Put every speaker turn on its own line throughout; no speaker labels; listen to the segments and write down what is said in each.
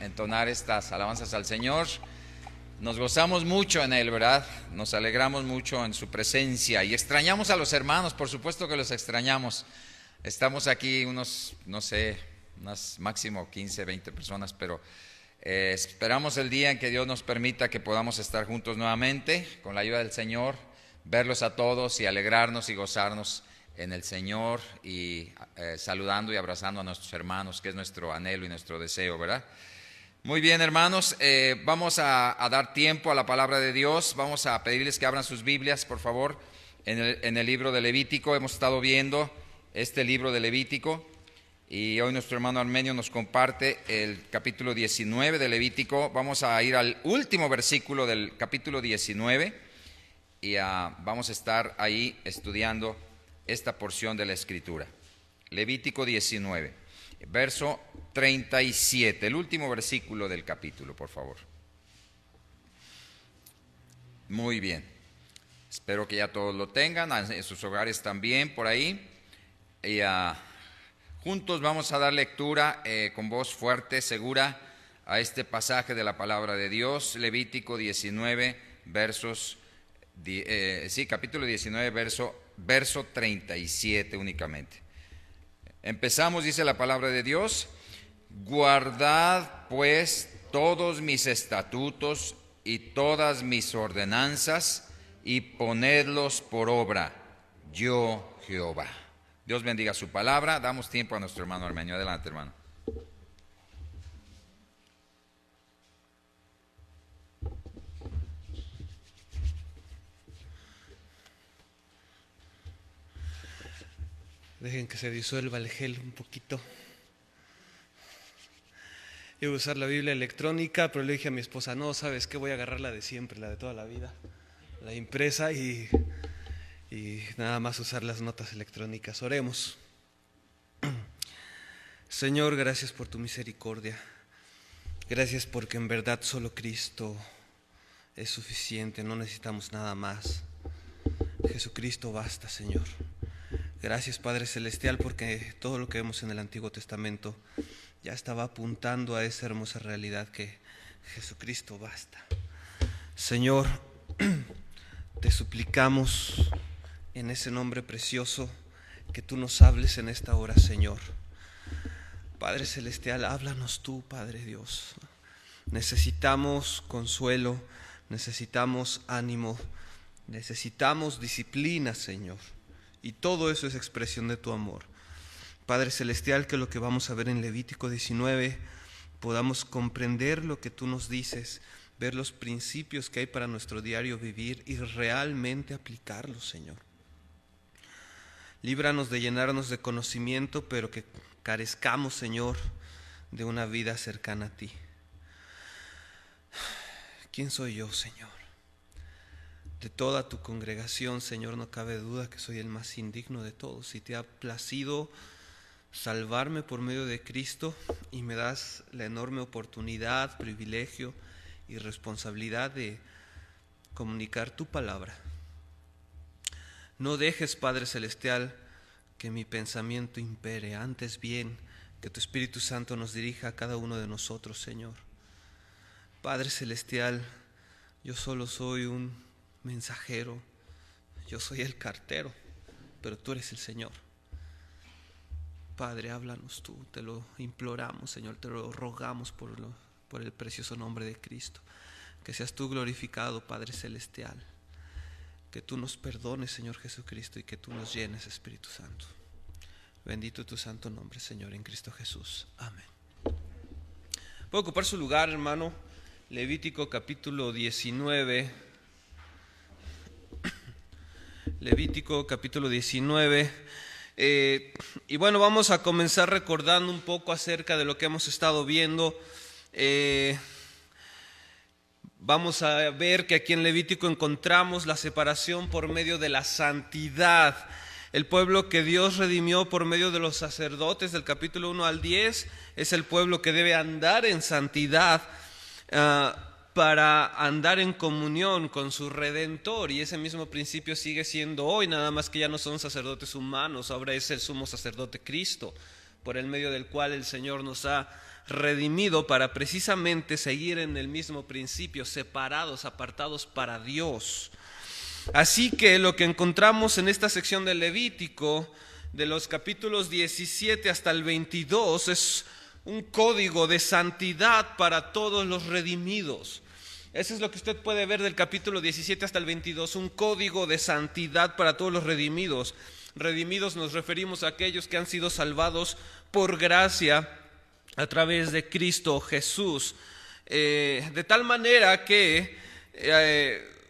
entonar estas alabanzas al Señor. Nos gozamos mucho en Él, ¿verdad? Nos alegramos mucho en su presencia y extrañamos a los hermanos, por supuesto que los extrañamos. Estamos aquí unos, no sé, unas máximo 15, 20 personas, pero esperamos el día en que Dios nos permita que podamos estar juntos nuevamente, con la ayuda del Señor, verlos a todos y alegrarnos y gozarnos en el Señor y saludando y abrazando a nuestros hermanos, que es nuestro anhelo y nuestro deseo, ¿verdad? Muy bien, hermanos, vamos a dar tiempo a la palabra de Dios. Vamos a pedirles que abran sus Biblias, por favor, en el libro de Levítico. Hemos estado viendo este libro de Levítico y hoy nuestro hermano Armenio nos comparte el capítulo 19 de Levítico. Vamos a ir al último versículo del capítulo 19 y vamos a estar ahí estudiando esta porción de la Escritura. Levítico 19. Verso 37, el último versículo del capítulo, por favor. Muy bien. Espero que ya todos lo tengan, en sus hogares también, por ahí. Y juntos vamos a dar lectura con voz fuerte, segura, a este pasaje de la palabra de Dios. Levítico 19, capítulo 19, verso 37 únicamente. Empezamos, dice la palabra de Dios: guardad pues todos mis estatutos y todas mis ordenanzas y ponedlos por obra, yo Jehová. Dios bendiga su palabra. Damos tiempo a nuestro hermano Armenio. Adelante, hermano.
Dejen que se disuelva el gel un poquito. Iba a usar la Biblia electrónica, pero le dije a mi esposa, no, ¿sabes qué? Voy a agarrar la de siempre, la de toda la vida, la impresa y nada más usar las notas electrónicas. Oremos. Señor, gracias por tu misericordia. Gracias porque en verdad solo Cristo es suficiente, no necesitamos nada más. Jesucristo basta, Señor. Gracias, Padre Celestial, porque todo lo que vemos en el Antiguo Testamento ya estaba apuntando a esa hermosa realidad que Jesucristo basta. Señor, te suplicamos en ese nombre precioso que tú nos hables en esta hora, Señor. Padre Celestial, háblanos tú, Padre Dios. Necesitamos consuelo, necesitamos ánimo, necesitamos disciplina, Señor. Y todo eso es expresión de tu amor. Padre Celestial, que lo que vamos a ver en Levítico 19 podamos comprender lo que tú nos dices, ver los principios que hay para nuestro diario vivir y realmente aplicarlos, Señor. Líbranos de llenarnos de conocimiento, pero que carezcamos, Señor, de una vida cercana a ti. ¿Quién soy yo, Señor? De toda tu congregación, Señor, no cabe duda que soy el más indigno de todos. Y te ha placido salvarme por medio de Cristo y me das la enorme oportunidad, privilegio y responsabilidad de comunicar tu palabra. No dejes, Padre Celestial, que mi pensamiento impere, antes bien que tu Espíritu Santo nos dirija a cada uno de nosotros, Señor. Padre Celestial, yo solo soy un mensajero, yo soy el cartero, pero tú eres el Señor. Padre, háblanos tú, te lo imploramos, Señor, te lo rogamos por el precioso nombre de Cristo. Que seas tú glorificado, Padre Celestial, que tú nos perdones, Señor Jesucristo, y que tú nos llenes, Espíritu Santo. Bendito tu santo nombre, Señor, en Cristo Jesús. Amén. ¿Puedo ocupar su lugar, hermano? Levítico capítulo 19. Levítico capítulo 19. Y bueno, vamos a comenzar recordando un poco acerca de lo que hemos estado viendo. Vamos a ver que aquí en Levítico encontramos la separación por medio de la santidad. El pueblo que Dios redimió por medio de los sacerdotes del capítulo 1 al 10 es el pueblo que debe andar en santidad para andar en comunión con su Redentor, y ese mismo principio sigue siendo hoy, nada más que ya no son sacerdotes humanos, ahora es el sumo sacerdote Cristo, por el medio del cual el Señor nos ha redimido para precisamente seguir en el mismo principio, separados, apartados para Dios. Así que lo que encontramos en esta sección del Levítico, de los capítulos 17 hasta el 22, es un código de santidad para todos los redimidos. Eso es lo que usted puede ver del capítulo 17 hasta el 22, un código de santidad para todos los redimidos. Redimidos nos referimos a aquellos que han sido salvados por gracia a través de Cristo Jesús. De tal manera que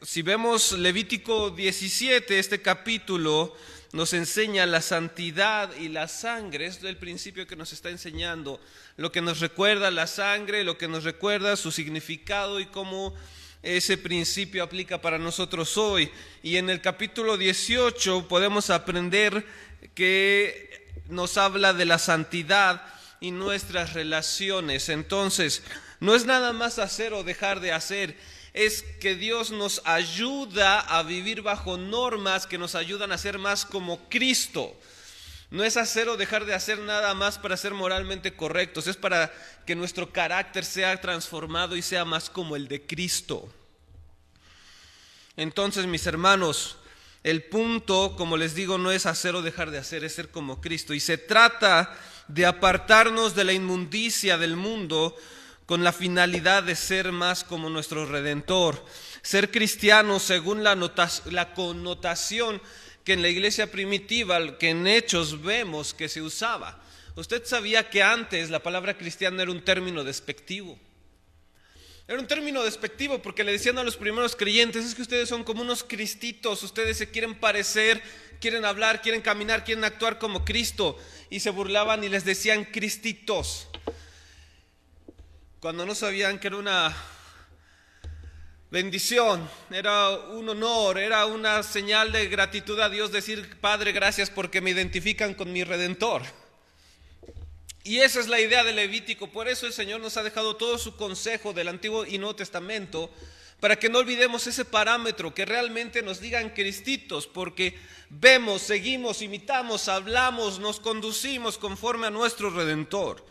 si vemos Levítico 17, este capítulo nos enseña la santidad y la sangre. Es el principio que nos está enseñando, lo que nos recuerda la sangre, lo que nos recuerda su significado y cómo ese principio aplica para nosotros hoy. Y en el capítulo 18 podemos aprender que nos habla de la santidad y nuestras relaciones. Entonces, no es nada más hacer o dejar de hacer, es que Dios nos ayuda a vivir bajo normas que nos ayudan a ser más como Cristo. No es hacer o dejar de hacer nada más para ser moralmente correctos, es para que nuestro carácter sea transformado y sea más como el de Cristo. Entonces, mis hermanos, el punto, como les digo, no es hacer o dejar de hacer, es ser como Cristo. Y se trata de apartarnos de la inmundicia del mundo con la finalidad de ser más como nuestro Redentor. Ser cristiano según la connotación que en la iglesia primitiva, que en Hechos vemos que se usaba. Usted sabía que antes la palabra cristiano era un término despectivo. Era un término despectivo porque le decían a los primeros creyentes: es que ustedes son como unos cristitos, ustedes se quieren parecer, quieren hablar, quieren caminar, quieren actuar como Cristo. Y se burlaban y les decían cristitos, cuando no sabían que era una bendición, era un honor, era una señal de gratitud a Dios decir: Padre, gracias porque me identifican con mi Redentor. Y esa es la idea del Levítico. Por eso el Señor nos ha dejado todo su consejo del Antiguo y Nuevo Testamento, para que no olvidemos ese parámetro, que realmente nos digan cristitos, porque vemos, seguimos, imitamos, hablamos, nos conducimos conforme a nuestro Redentor.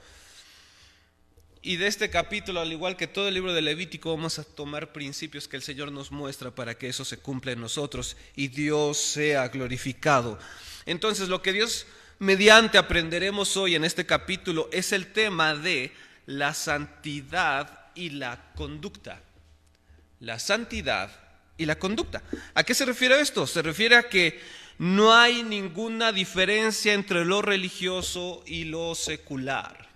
Y de este capítulo, al igual que todo el libro de Levítico, vamos a tomar principios que el Señor nos muestra para que eso se cumpla en nosotros y Dios sea glorificado. Entonces, lo que Dios mediante aprenderemos hoy en este capítulo es el tema de la santidad y la conducta. La santidad y la conducta. ¿A qué se refiere esto? Se refiere a que no hay ninguna diferencia entre lo religioso y lo secular.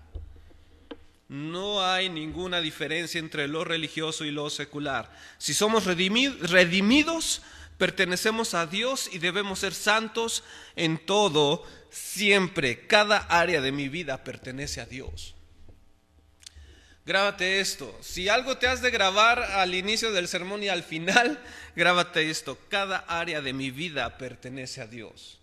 No hay ninguna diferencia entre lo religioso y lo secular. Si somos redimidos, pertenecemos a Dios y debemos ser santos en todo, siempre. Cada área de mi vida pertenece a Dios. Grábate esto. Si algo te has de grabar al inicio del sermón y al final, grábate esto: cada área de mi vida pertenece a Dios.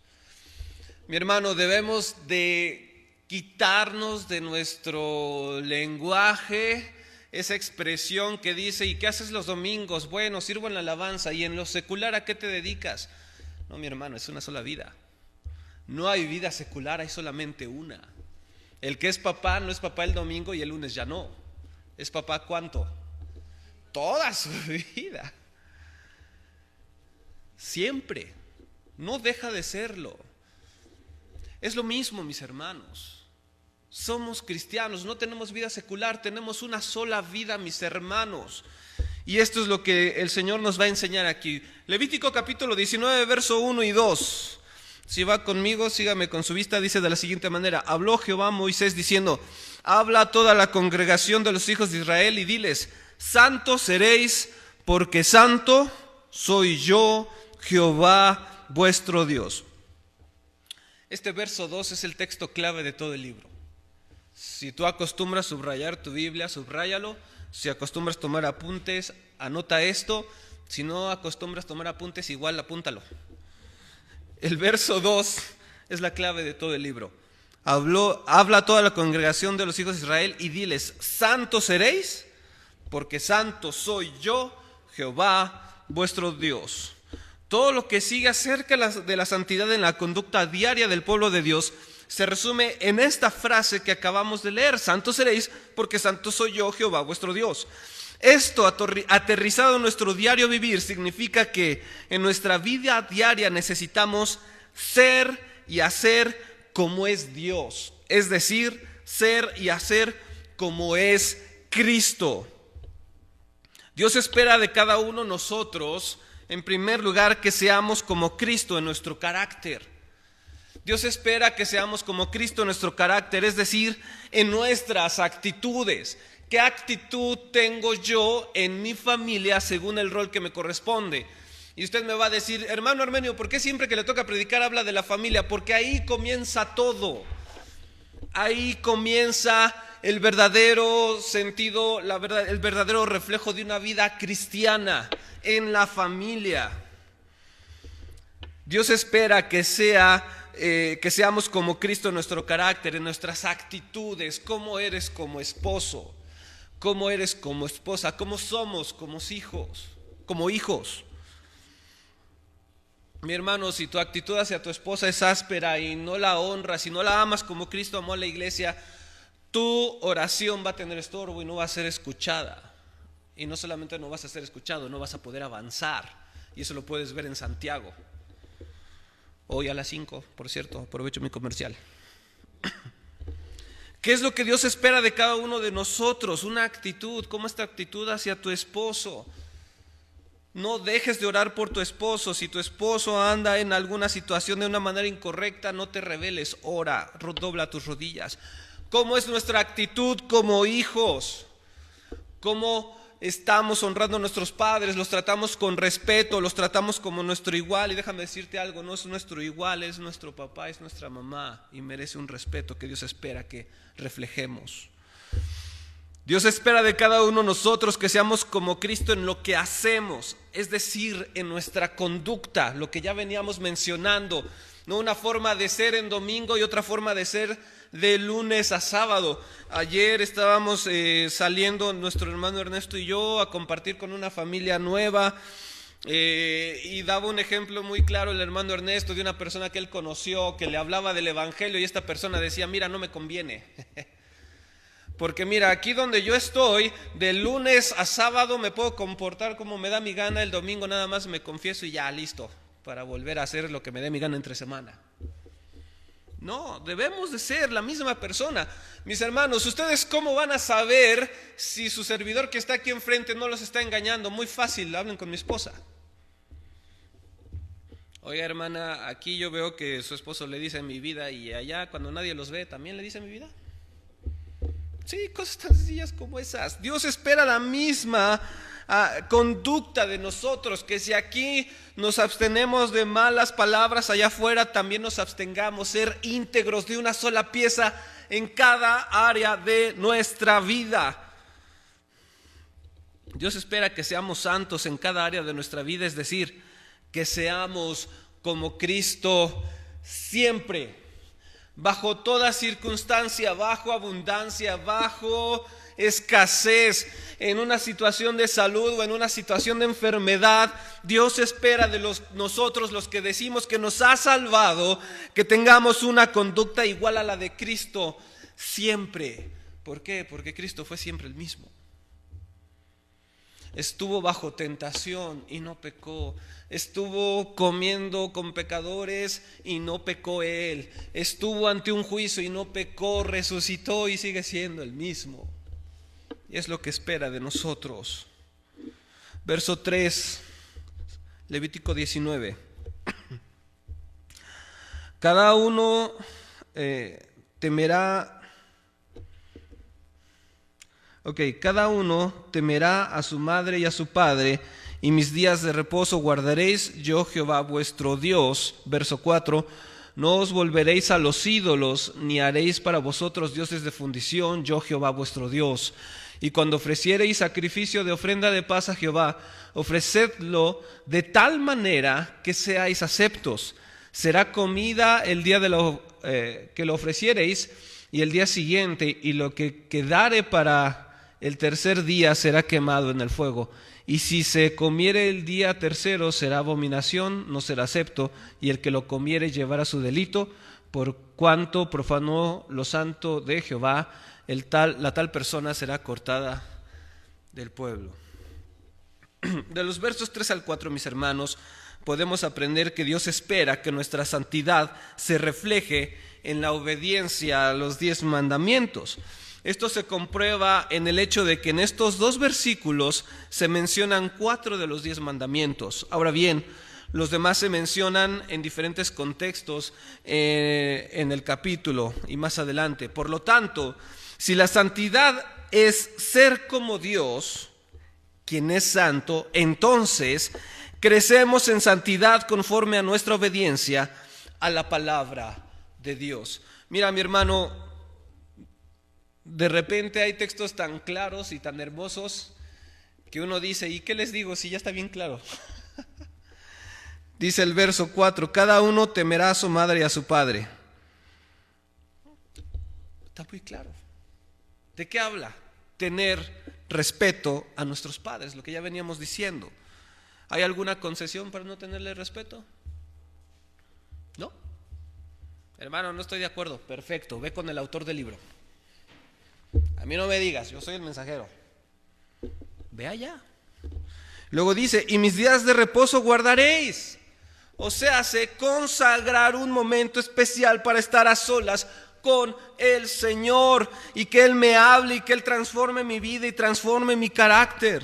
Mi hermano, debemos de quitarnos de nuestro lenguaje esa expresión que dice: ¿y qué haces los domingos? Bueno, sirvo en la alabanza. ¿Y en lo secular a qué te dedicas? No, mi hermano, es una sola vida. No hay vida secular, hay solamente una. El que es papá no es papá el domingo y el lunes ya no. ¿Es papá cuánto? Toda su vida. Siempre. No deja de serlo. Es lo mismo, mis hermanos. Somos cristianos, no tenemos vida secular, tenemos una sola vida, mis hermanos. Y esto es lo que el Señor nos va a enseñar aquí. Levítico capítulo 19, verso 1 y 2. Si va conmigo, sígame con su vista. Dice de la siguiente manera: habló Jehová a Moisés diciendo: habla a toda la congregación de los hijos de Israel y diles: santos seréis, porque santo soy yo, Jehová vuestro Dios. Este verso 2 es el texto clave de todo el libro. Si tú acostumbras subrayar tu Biblia, subráyalo. Si acostumbras tomar apuntes, anota esto. Si no acostumbras tomar apuntes, igual apúntalo. El verso 2 es la clave de todo el libro. Habla a toda la congregación de los hijos de Israel y diles: santos seréis, porque santo soy yo, Jehová vuestro Dios. Todo lo que sigue acerca de la santidad en la conducta diaria del pueblo de Dios se resume en esta frase que acabamos de leer: santos seréis porque santo soy yo, Jehová vuestro Dios. Esto aterrizado en nuestro diario vivir significa que en nuestra vida diaria necesitamos ser y hacer como es Dios, es decir, ser y hacer como es Cristo. Dios espera de cada uno de nosotros, en primer lugar, que seamos como Cristo en nuestro carácter. Dios espera que seamos como Cristo en nuestro carácter, es decir, en nuestras actitudes. ¿Qué actitud tengo yo en mi familia según el rol que me corresponde? Y usted me va a decir: hermano Armenio, ¿por qué siempre que le toca predicar habla de la familia? Porque ahí comienza todo. Ahí comienza el verdadero sentido, el verdadero reflejo de una vida cristiana, en la familia. Dios espera que seamos como Cristo en nuestro carácter, en nuestras actitudes. ¿Cómo eres como esposo? ¿Cómo eres como esposa? ¿Cómo somos como hijos? Mi hermano, si tu actitud hacia tu esposa es áspera y no la honras y no la amas como Cristo amó a la iglesia, tu oración va a tener estorbo y no va a ser escuchada. Y no solamente no vas a ser escuchado, no vas a poder avanzar. Y eso lo puedes ver en Santiago. Hoy a las 5, por cierto, aprovecho mi comercial. ¿Qué es lo que Dios espera de cada uno de nosotros? Una actitud. ¿Cómo es tu actitud hacia tu esposo? No dejes de orar por tu esposo. Si tu esposo anda en alguna situación de una manera incorrecta, no te rebeles, ora, dobla tus rodillas. ¿Cómo es nuestra actitud como hijos? ¿Cómo estamos honrando a nuestros padres? ¿Los tratamos con respeto? ¿Los tratamos como nuestro igual? Y déjame decirte algo, no es nuestro igual, es nuestro papá, es nuestra mamá, y merece un respeto que Dios espera que reflejemos. Dios espera de cada uno de nosotros que seamos como Cristo en lo que hacemos, es decir, en nuestra conducta, lo que ya veníamos mencionando, no una forma de ser en domingo y otra forma de ser de lunes a sábado. Ayer estábamos saliendo nuestro hermano Ernesto y yo a compartir con una familia nueva, y daba un ejemplo muy claro el hermano Ernesto de una persona que él conoció, que le hablaba del evangelio, y esta persona decía: mira, no me conviene. Porque mira, aquí donde yo estoy, de lunes a sábado me puedo comportar como me da mi gana, el domingo nada más me confieso y ya, listo, para volver a hacer lo que me dé mi gana entre semana. No, debemos de ser la misma persona. Mis hermanos, ¿ustedes cómo van a saber si su servidor que está aquí enfrente no los está engañando? Muy fácil, hablen con mi esposa. Oiga, hermana, aquí yo veo que su esposo le dice mi vida, y allá cuando nadie los ve también le dice mi vida. Sí, cosas tan sencillas como esas. Dios espera la misma conducta de nosotros, que si aquí nos abstenemos de malas palabras, allá afuera también nos abstengamos, ser íntegros de una sola pieza en cada área de nuestra vida. Dios espera que seamos santos en cada área de nuestra vida, es decir, que seamos como Cristo siempre, bajo toda circunstancia, bajo abundancia, bajo escasez, en una situación de salud o en una situación de enfermedad. Dios espera de nosotros, los que decimos que nos ha salvado, que tengamos una conducta igual a la de Cristo siempre. ¿Por qué? Porque Cristo fue siempre el mismo. Estuvo bajo tentación y no pecó. Estuvo comiendo con pecadores y no pecó él. Estuvo ante un juicio y no pecó, resucitó y sigue siendo el mismo. Y es lo que espera de nosotros. Verso 3, Levítico 19. Cada uno cada uno temerá a su madre y a su padre, y mis días de reposo guardaréis, yo Jehová vuestro Dios. Verso 4, no os volveréis a los ídolos, ni haréis para vosotros dioses de fundición, yo Jehová vuestro Dios. Y cuando ofreciereis sacrificio de ofrenda de paz a Jehová, ofrecedlo de tal manera que seáis aceptos. Será comida el día que lo ofreciereis, y el día siguiente, y lo que quedare para el tercer día será quemado en el fuego. Y si se comiere el día tercero, será abominación, no será acepto, y el que lo comiere llevará su delito, por cuanto profanó lo santo de Jehová, la tal persona será cortada del pueblo. De los versos 3 al 4, mis hermanos, podemos aprender que Dios espera que nuestra santidad se refleje en la obediencia a los 10 mandamientos. Esto se comprueba en el hecho de que en estos 2 versículos se mencionan 4 de los 10 mandamientos. Ahora bien, los demás se mencionan en diferentes contextos en el capítulo y más adelante. Por lo tanto, si la santidad es ser como Dios, quien es santo, entonces crecemos en santidad conforme a nuestra obediencia a la palabra de Dios. Mira, mi hermano, de repente hay textos tan claros y tan hermosos que uno dice, ¿y qué les digo si ya está bien claro? Dice el verso 4, cada uno temerá a su madre y a su padre. Está muy claro. ¿De qué habla? Tener respeto a nuestros padres, lo que ya veníamos diciendo. ¿Hay alguna concesión para no tenerle respeto? ¿No? Hermano, no estoy de acuerdo. Perfecto, ve con el autor del libro. A mí no me digas, yo soy el mensajero. Ve allá. Luego dice, y mis días de reposo guardaréis. O sea, consagrar un momento especial para estar a solas con el Señor y que Él me hable y que Él transforme mi vida y transforme mi carácter.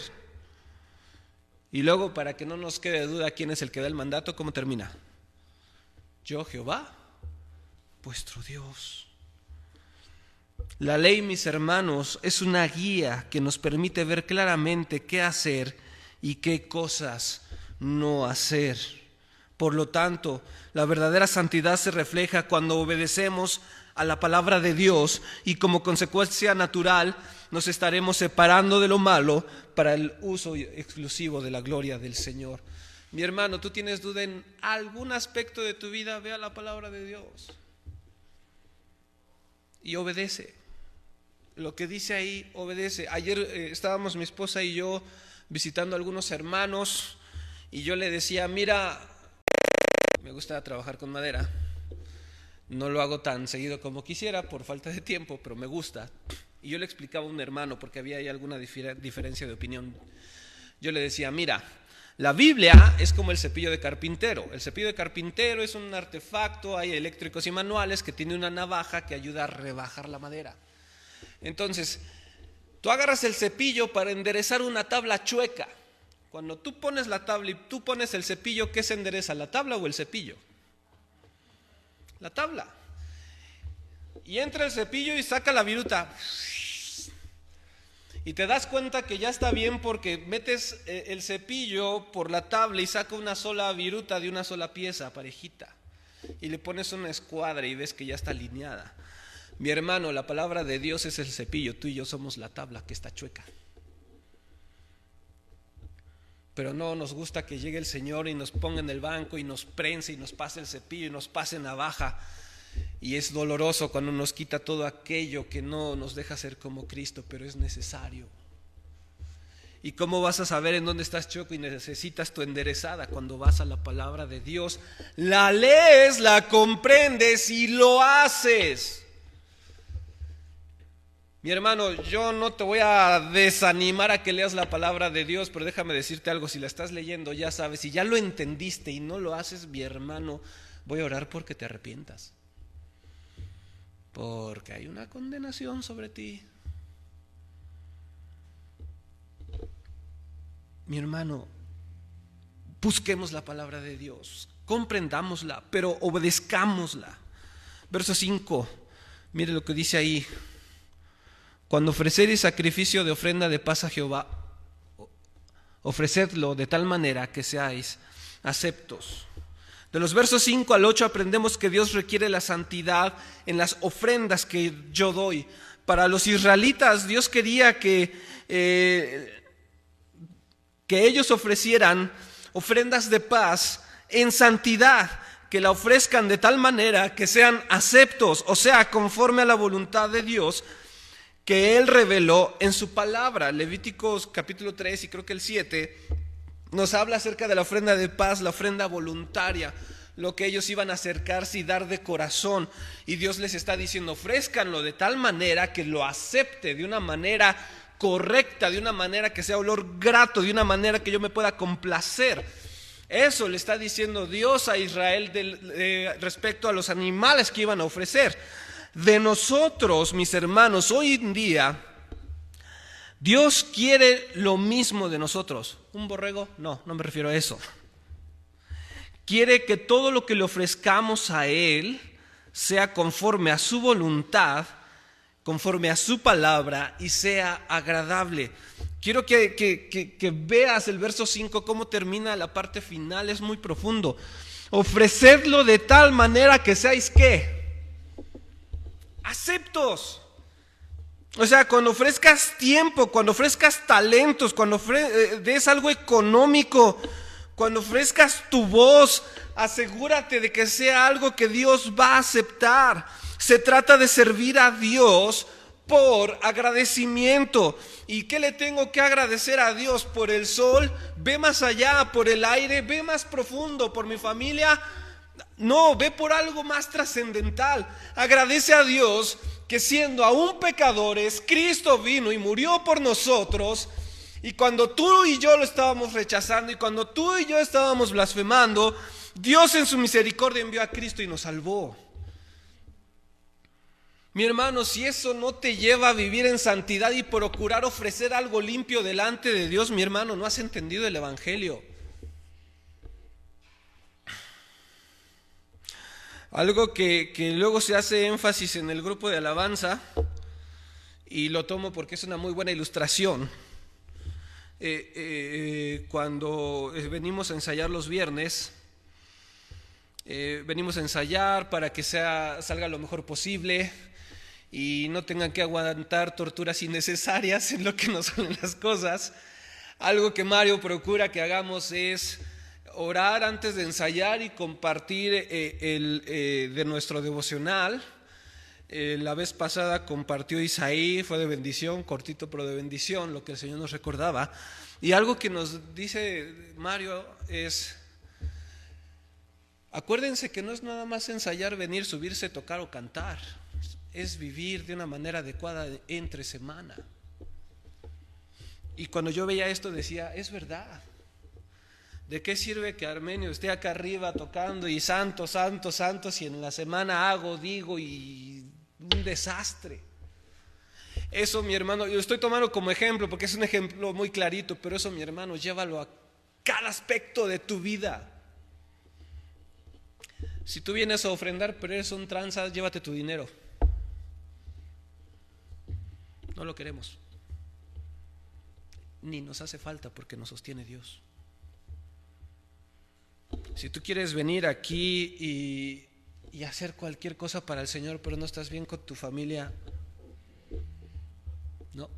Y luego, para que no nos quede duda quién es el que da el mandato, ¿cómo termina? Yo, Jehová, vuestro Dios. La ley, mis hermanos, es una guía que nos permite ver claramente qué hacer y qué cosas no hacer. Por lo tanto, la verdadera santidad se refleja cuando obedecemos a la palabra de Dios y como consecuencia natural nos estaremos separando de lo malo para el uso exclusivo de la gloria del Señor. Mi hermano, ¿tú tienes duda en algún aspecto de tu vida? Ve a la palabra de Dios y obedece. Lo que dice ahí, obedece. Ayer estábamos mi esposa y yo visitando a algunos hermanos y yo le decía, mira, me gusta trabajar con madera. No lo hago tan seguido como quisiera por falta de tiempo, pero me gusta. Y yo le explicaba a un hermano porque había ahí alguna diferencia de opinión. Yo le decía, mira, la Biblia es como el cepillo de carpintero. El cepillo de carpintero es un artefacto, hay eléctricos y manuales que tiene una navaja que ayuda a rebajar la madera. Entonces, tú agarras el cepillo para enderezar una tabla chueca. Cuando tú pones la tabla y tú pones el cepillo, ¿qué se endereza? ¿La tabla o el cepillo? La tabla. Y entra el cepillo y saca la viruta. Y te das cuenta que ya está bien porque metes el cepillo por la tabla y saca una sola viruta de una sola pieza, parejita. Y le pones una escuadra y ves que ya está alineada. Mi hermano, la palabra de Dios es el cepillo, tú y yo somos la tabla que está chueca. Pero no nos gusta que llegue el Señor y nos ponga en el banco y nos prense y nos pase el cepillo y nos pase navaja. Y es doloroso cuando nos quita todo aquello que no nos deja ser como Cristo, pero es necesario. ¿Y cómo vas a saber en dónde estás chueco y necesitas tu enderezada? Cuando vas a la palabra de Dios, la lees, la comprendes y lo haces. Mi hermano, yo no te voy a desanimar a que leas la palabra de Dios, pero déjame decirte algo, si la estás leyendo ya sabes, si ya lo entendiste y no lo haces, mi hermano, voy a orar porque te arrepientas. Porque hay una condenación sobre ti. Mi hermano, busquemos la palabra de Dios, comprendámosla, pero obedezcámosla. Verso 5, mire lo que dice ahí. Cuando ofreceréis sacrificio de ofrenda de paz a Jehová, ofrecedlo de tal manera que seáis aceptos. De los versos 5 al 8 aprendemos que Dios requiere la santidad en las ofrendas que yo doy. Para los israelitas, Dios quería que ellos ofrecieran ofrendas de paz en santidad, que la ofrezcan de tal manera que sean aceptos, o sea, conforme a la voluntad de Dios que Él reveló en su palabra. Levíticos capítulo 3 y creo que el 7 nos habla acerca de la ofrenda de paz, la ofrenda voluntaria. lo que ellos iban a acercarse y dar de corazón. Y Dios les está diciendo, ofrézcanlo de tal manera que lo acepte de una manera correcta, de una manera que sea olor grato, de una manera que yo me pueda complacer. Eso le está diciendo Dios a Israel respecto a los animales que iban a ofrecer. De nosotros, mis hermanos, hoy en día Dios quiere lo mismo de nosotros. ¿Un borrego? No me refiero a eso. Quiere que todo lo que le ofrezcamos a Él sea conforme a su voluntad, conforme a su palabra y sea agradable. Quiero que veas el verso 5, cómo termina la parte final, es muy profundo. Ofrecedlo de tal manera que seáis ¿qué? Aceptos. O sea, cuando ofrezcas tiempo, cuando ofrezcas talentos, cuando des algo económico, cuando ofrezcas tu voz, asegúrate de que sea algo que Dios va a aceptar. Se trata de servir a Dios por agradecimiento. ¿Y qué le tengo que agradecer a Dios? Por el sol, ve más allá, por el aire, ve más profundo, por mi familia. No, ve por algo más trascendental. Agradece a Dios que siendo aún pecadores, Cristo vino y murió por nosotros. Y cuando tú y yo lo estábamos rechazando y cuando tú y yo estábamos blasfemando, Dios en su misericordia envió a Cristo y nos salvó. Mi hermano, si eso no te lleva a vivir en santidad y procurar ofrecer algo limpio delante de Dios, mi hermano, no has entendido el evangelio. Algo que luego se hace énfasis en el grupo de alabanza, y lo tomo porque es una muy buena ilustración. Cuando venimos a ensayar los viernes, venimos a ensayar para que salga lo mejor posible y no tengan que aguantar torturas innecesarias en lo que nos salen las cosas. Algo que Mario procura que hagamos es orar antes de ensayar y compartir de nuestro devocional. La vez pasada compartió Isaí, fue de bendición, cortito pero de bendición, lo que el Señor nos recordaba. Y algo que nos dice Mario es: acuérdense que no es nada más ensayar, venir, subirse, tocar o cantar, es vivir de una manera adecuada entre semana. Y cuando yo veía esto decía, es verdad. ¿De qué sirve que Armenio esté acá arriba tocando y santo, santo, santo, si en la semana hago, digo y un desastre? Eso, mi hermano, yo estoy tomando como ejemplo porque es un ejemplo muy clarito, pero eso, mi hermano, llévalo a cada aspecto de tu vida. Si tú vienes a ofrendar, pero eres un tranza, llévate tu dinero. No lo queremos. Ni nos hace falta porque nos sostiene Dios. Si tú quieres venir aquí y hacer cualquier cosa para el Señor, pero no estás bien con tu familia, no.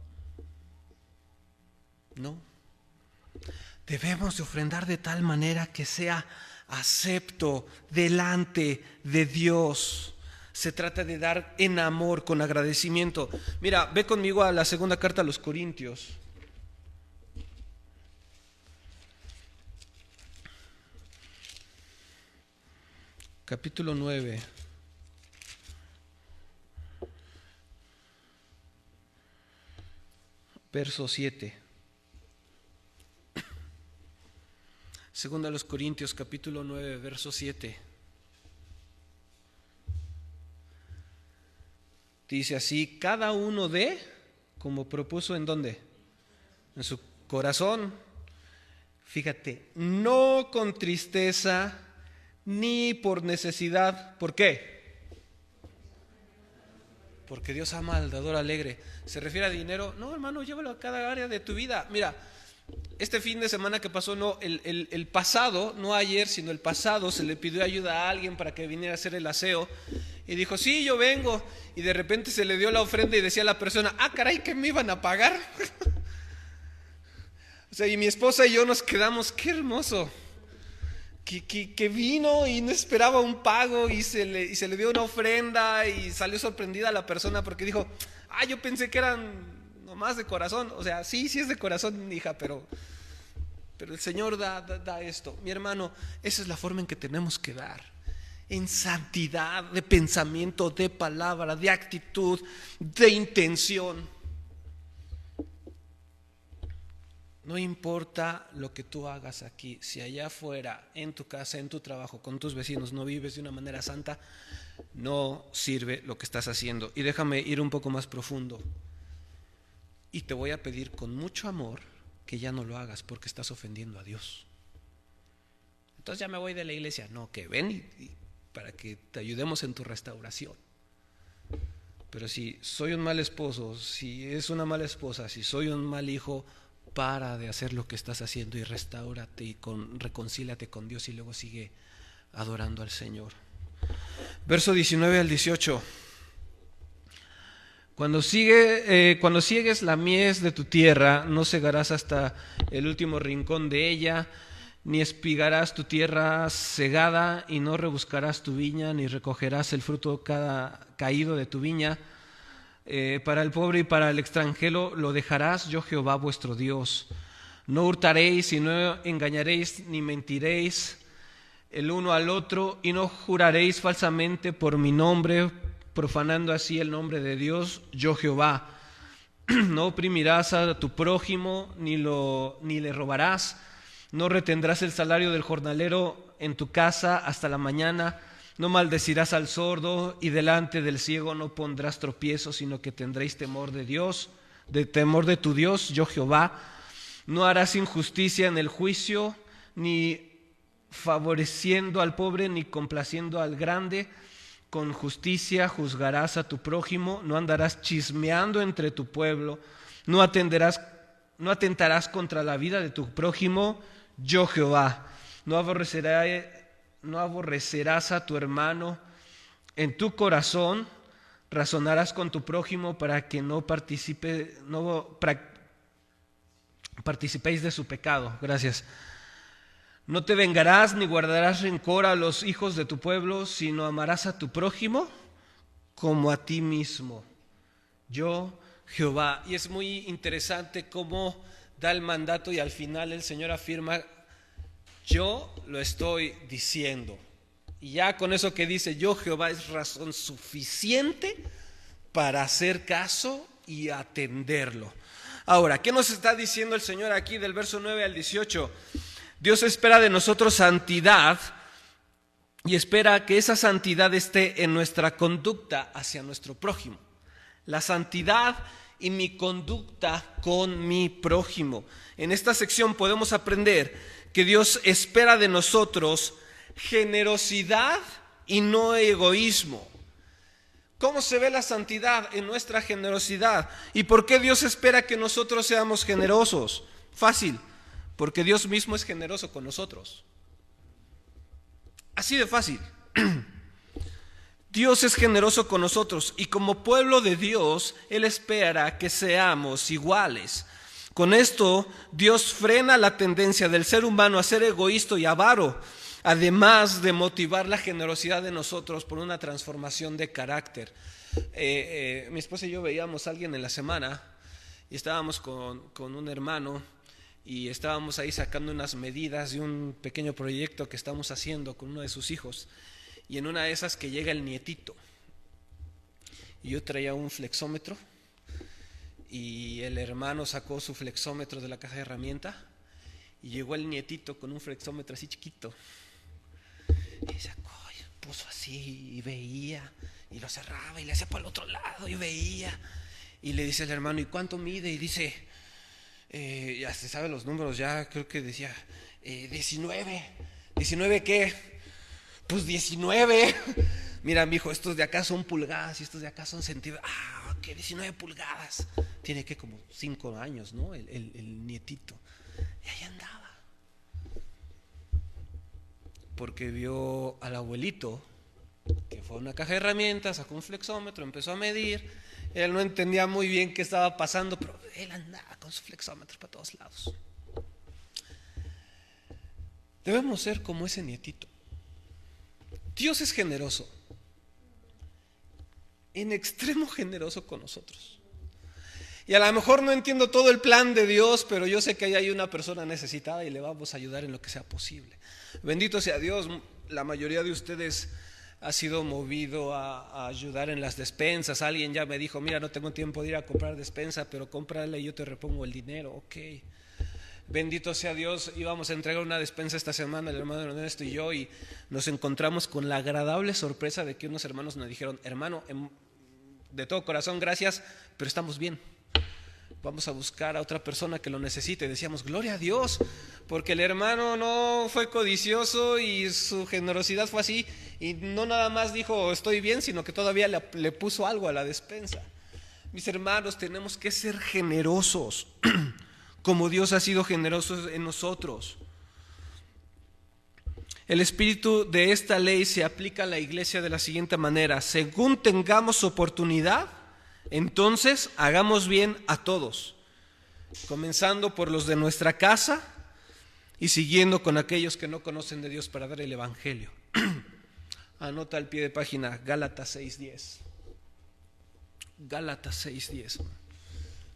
Debemos de ofrendar de tal manera que sea acepto delante de Dios. Se trata de dar en amor, con agradecimiento. Mira, ve conmigo a la segunda carta a los Corintios. Capítulo 9. Verso 7. Segunda a los Corintios, capítulo 9, verso 7. Dice así: cada uno dé como propuso. ¿En dónde? En su corazón. Fíjate, no con tristeza ni por necesidad. ¿Por qué? Porque Dios ama al dador alegre. ¿Se refiere a dinero? No, hermano, llévalo a cada área de tu vida. Mira, este fin de semana que pasó, el pasado, no ayer, sino el pasado, se le pidió ayuda a alguien para que viniera a hacer el aseo. Y dijo, sí, yo vengo. Y de repente se le dio la ofrenda y decía a la persona, ah, caray, ¿qué me iban a pagar? O sea, y mi esposa y yo nos quedamos, qué hermoso. Que vino y no esperaba un pago y se le dio una ofrenda y salió sorprendida la persona porque dijo, ah, yo pensé que eran nomás de corazón. O sea, sí es de corazón, hija, pero pero el Señor da esto. Mi hermano, esa es la forma en que tenemos que dar. En santidad de pensamiento, de palabra, de actitud, de intención. No importa lo que tú hagas aquí, si allá afuera, en tu casa, en tu trabajo, con tus vecinos, no vives de una manera santa, no sirve lo que estás haciendo. Y déjame ir un poco más profundo. Y te voy a pedir con mucho amor que ya no lo hagas porque estás ofendiendo a Dios. Entonces ya me voy de la iglesia. No, que ven y para que te ayudemos en tu restauración. Pero si soy un mal esposo, si es una mala esposa, si soy un mal hijo, para de hacer lo que estás haciendo y restáurate y reconcíliate con Dios y luego sigue adorando al Señor. Verso 19 al 18. Cuando siegues la mies de tu tierra, no segarás hasta el último rincón de ella, ni espigarás tu tierra segada, y no rebuscarás tu viña, ni recogerás el fruto caído de tu viña. Para el pobre y para el extranjero lo dejarás, yo Jehová vuestro Dios. No hurtaréis y no engañaréis ni mentiréis el uno al otro, y no juraréis falsamente por mi nombre, profanando así el nombre de Dios, yo Jehová. No oprimirás a tu prójimo ni le robarás. No retendrás el salario del jornalero en tu casa hasta la mañana. No maldecirás al sordo, y delante del ciego no pondrás tropiezo, sino que tendréis temor de Dios, temor de tu Dios, yo Jehová. No harás injusticia en el juicio, ni favoreciendo al pobre, ni complaciendo al grande. Con justicia juzgarás a tu prójimo. No andarás chismeando entre tu pueblo. No atentarás contra la vida de tu prójimo, yo Jehová. No aborrecerás a tu hermano en tu corazón. Razonarás con tu prójimo para que no participéis de su pecado. Gracias. No te vengarás ni guardarás rencor a los hijos de tu pueblo, sino amarás a tu prójimo como a ti mismo, yo Jehová. Y es muy interesante cómo da el mandato y al final el Señor afirma: yo lo estoy diciendo. Y ya con eso que dice yo Jehová es razón suficiente para hacer caso y atenderlo. Ahora, ¿qué nos está diciendo el Señor aquí del verso 9 al 18? Dios espera de nosotros santidad y espera que esa santidad esté en nuestra conducta hacia nuestro prójimo. La santidad y mi conducta con mi prójimo. En esta sección podemos aprender que Dios espera de nosotros generosidad y no egoísmo. ¿Cómo se ve la santidad en nuestra generosidad? ¿Y por qué Dios espera que nosotros seamos generosos? Fácil, porque Dios mismo es generoso con nosotros. Así de fácil. Dios es generoso con nosotros y como pueblo de Dios, Él espera que seamos iguales. Con esto, Dios frena la tendencia del ser humano a ser egoísta y avaro, además de motivar la generosidad de nosotros por una transformación de carácter. Mi esposa y yo veíamos a alguien en la semana y estábamos con un hermano y estábamos ahí sacando unas medidas de un pequeño proyecto que estamos haciendo con uno de sus hijos, y en una de esas que llega el nietito y yo traía un flexómetro y el hermano sacó su flexómetro de la caja de herramienta y llegó el nietito con un flexómetro así chiquito y sacó y puso así y veía y lo cerraba y le hacía para el otro lado y veía y le dice al hermano: ¿y cuánto mide? Y dice: ya se sabe los números, ya creo que decía 19. ¿19 qué? Pues 19. Mira, mijo, estos de acá son pulgadas y estos de acá son centímetros. Ah, que 19 pulgadas. Tiene que como 5 años, ¿no? El nietito. Y ahí andaba. Porque vio al abuelito que fue a una caja de herramientas, sacó un flexómetro, empezó a medir. Él no entendía muy bien qué estaba pasando, pero él andaba con su flexómetro para todos lados. Debemos ser como ese nietito. Dios es generoso, en extremo generoso con nosotros. Y a lo mejor no entiendo todo el plan de Dios, pero yo sé que ahí hay una persona necesitada y le vamos a ayudar en lo que sea posible. Bendito sea Dios, la mayoría de ustedes ha sido movido a ayudar en las despensas. Alguien ya me dijo, mira, no tengo tiempo de ir a comprar despensa, pero cómprale y yo te repongo el dinero. Ok. Bendito sea Dios, íbamos a entregar una despensa esta semana, el hermano Ernesto y yo, y nos encontramos con la agradable sorpresa de que unos hermanos nos dijeron, hermano, de todo corazón gracias, pero estamos bien. Vamos a buscar a otra persona que lo necesite. Decíamos, gloria a Dios, porque el hermano no fue codicioso y su generosidad fue así, y no nada más dijo estoy bien, sino que todavía le puso algo a la despensa. Mis hermanos, tenemos que ser generosos como Dios ha sido generoso en nosotros. El espíritu de esta ley se aplica a la iglesia de la siguiente manera: según tengamos oportunidad, entonces hagamos bien a todos, comenzando por los de nuestra casa y siguiendo con aquellos que no conocen de Dios para dar el evangelio. Anota al pie de página Gálatas 6:10. Gálatas 6:10.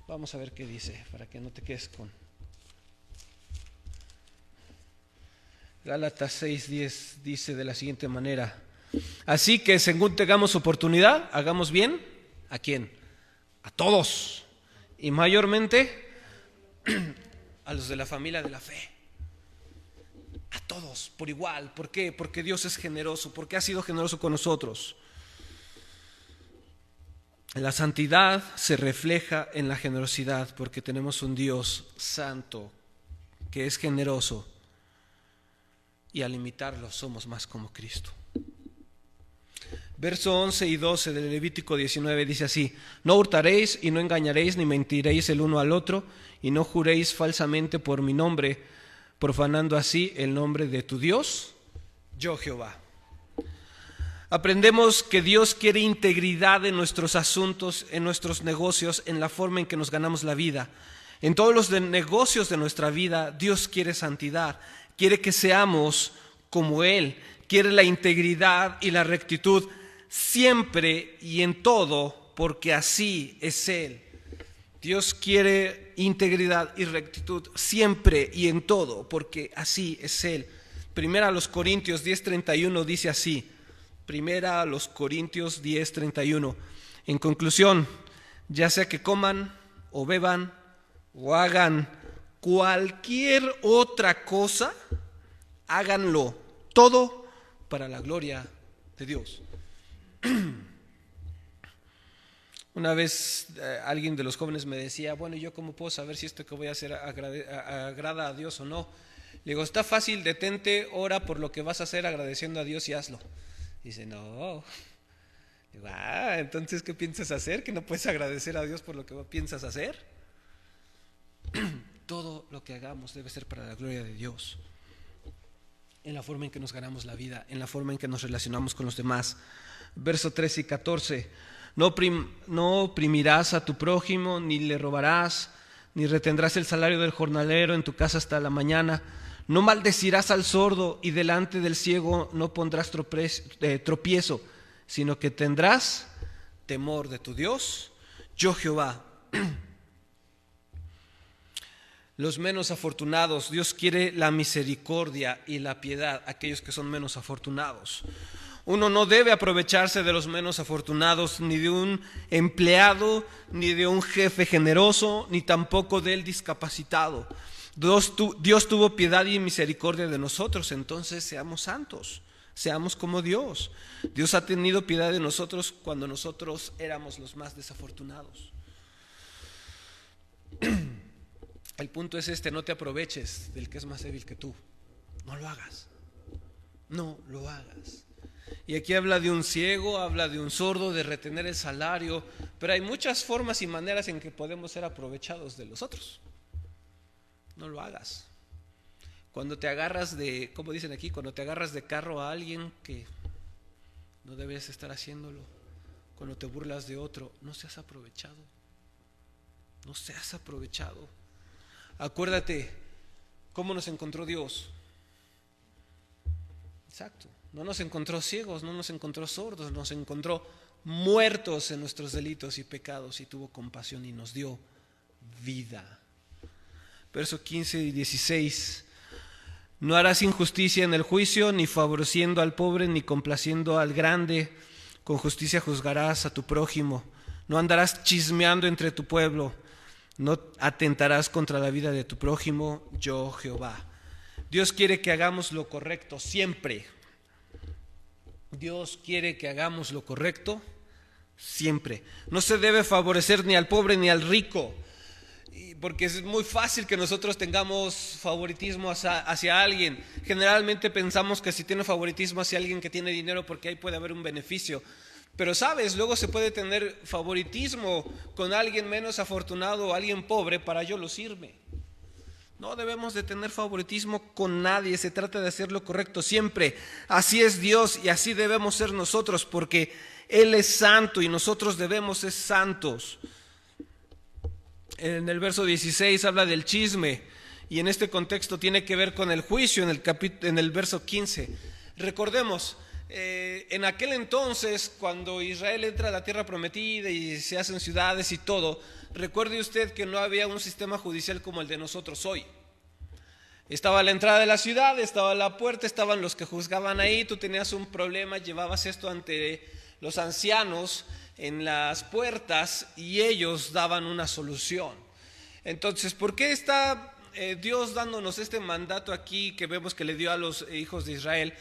Vamos a ver qué dice para que no te quedes con. Gálatas 6:10 dice de la siguiente manera: así que según tengamos oportunidad, hagamos bien. ¿A quién? A todos, y mayormente a los de la familia de la fe. A todos por igual. ¿Por qué? Porque Dios es generoso, porque ha sido generoso con nosotros. La santidad se refleja en la generosidad, porque tenemos un Dios santo que es generoso, y al imitarlo somos más como Cristo. Verso 11 y 12 del Levítico 19 dice así: no hurtaréis y no engañaréis ni mentiréis el uno al otro, y no juréis falsamente por mi nombre, profanando así el nombre de tu Dios, yo Jehová. Aprendemos que Dios quiere integridad en nuestros asuntos, en nuestros negocios, en la forma en que nos ganamos la vida. En todos los negocios de nuestra vida, Dios quiere santidad, quiere que seamos como Él, quiere la integridad y la rectitud siempre y en todo, porque así es Él. Dios quiere integridad y rectitud siempre y en todo, porque así es Él. Primera a los Corintios 10:31 dice así. Primera a los Corintios 10:31. En conclusión, ya sea que coman o beban o hagan cualquier otra cosa, háganlo todo para la gloria de Dios. Una vez alguien de los jóvenes me decía, bueno, ¿yo cómo puedo saber si esto que voy a hacer agrada a Dios o no? Le digo, está fácil, detente, ora por lo que vas a hacer agradeciendo a Dios y hazlo. Dice, no. Digo, entonces, ¿qué piensas hacer? ¿Que no puedes agradecer a Dios por lo que piensas hacer? Todo lo que hagamos debe ser para la gloria de Dios, en la forma en que nos ganamos la vida, en la forma en que nos relacionamos con los demás. Verso 13 y 14: no oprimirás a tu prójimo, ni le robarás, ni retendrás el salario del jornalero en tu casa hasta la mañana. No maldecirás al sordo, y delante del ciego no pondrás tropiezo, sino que tendrás temor de tu Dios, yo Jehová. Los menos afortunados, Dios quiere la misericordia y la piedad, aquellos que son menos afortunados. Uno no debe aprovecharse de los menos afortunados, ni de un empleado, ni de un jefe generoso, ni tampoco del discapacitado. Dios tuvo piedad y misericordia de nosotros, entonces seamos santos, seamos como Dios. Dios ha tenido piedad de nosotros cuando nosotros éramos los más desafortunados. El punto es no te aproveches del que es más débil que tú. No lo hagas, no lo hagas. Y aquí habla de un ciego, habla de un sordo, de retener el salario, pero hay muchas formas y maneras en que podemos ser aprovechados de los otros. No lo hagas. Cuando te agarras de, como dicen aquí, cuando te agarras de carro a alguien que no debes estar haciéndolo, cuando te burlas de otro, no seas aprovechado. No seas aprovechado. Acuérdate cómo nos encontró Dios. Exacto. No nos encontró ciegos, no nos encontró sordos, nos encontró muertos en nuestros delitos y pecados, y tuvo compasión y nos dio vida. Verso 15 y 16. No harás injusticia en el juicio, ni favoreciendo al pobre, ni complaciendo al grande. Con justicia juzgarás a tu prójimo. No andarás chismeando entre tu pueblo. No atentarás contra la vida de tu prójimo, yo Jehová. Dios quiere que hagamos lo correcto siempre. Dios quiere que hagamos lo correcto siempre. No se debe favorecer ni al pobre ni al rico, porque es muy fácil que nosotros tengamos favoritismo hacia alguien. Generalmente pensamos que si tiene favoritismo hacia alguien que tiene dinero, porque ahí puede haber un beneficio. Pero sabes, luego se puede tener favoritismo con alguien menos afortunado o alguien pobre para yo lucirme. No debemos de tener favoritismo con nadie, se trata de hacer lo correcto siempre. Así es Dios y así debemos ser nosotros, porque Él es santo y nosotros debemos ser santos. En el verso 16 habla del chisme y en este contexto tiene que ver con el juicio en el verso 15. Recordemos, en aquel entonces, cuando Israel entra a la tierra prometida y se hacen ciudades y todo, recuerde usted que no había un sistema judicial como el de nosotros hoy. Estaba la entrada de la ciudad, estaba la puerta, estaban los que juzgaban ahí. Tú tenías un problema, llevabas esto ante los ancianos en las puertas y ellos daban una solución. Entonces, ¿por qué está Dios dándonos este mandato aquí que vemos que le dio a los hijos de Israel?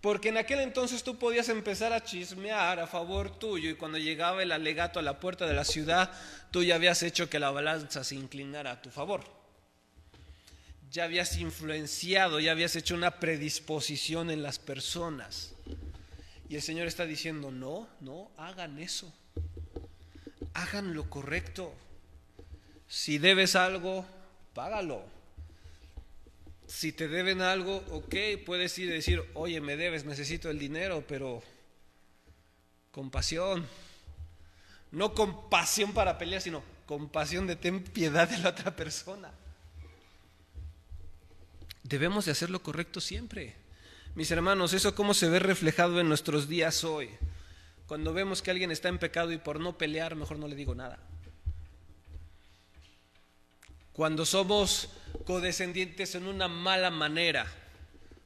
Porque en aquel entonces tú podías empezar a chismear a favor tuyo y cuando llegaba el alegato a la puerta de la ciudad, tú ya habías hecho que la balanza se inclinara a tu favor. Ya habías influenciado, ya habías hecho una predisposición en las personas. Y el Señor está diciendo, no hagan eso. Hagan lo correcto. Si debes algo, págalo. Si te deben algo, ok, puedes ir y decir, oye, me debes, necesito el dinero, pero compasión. No compasión para pelear, sino compasión de ten piedad de la otra persona. Debemos de hacer lo correcto siempre. Mis hermanos, ¿eso cómo se ve reflejado en nuestros días hoy? Cuando vemos que alguien está en pecado y por no pelear, mejor no le digo nada. Cuando somos condescendientes en una mala manera,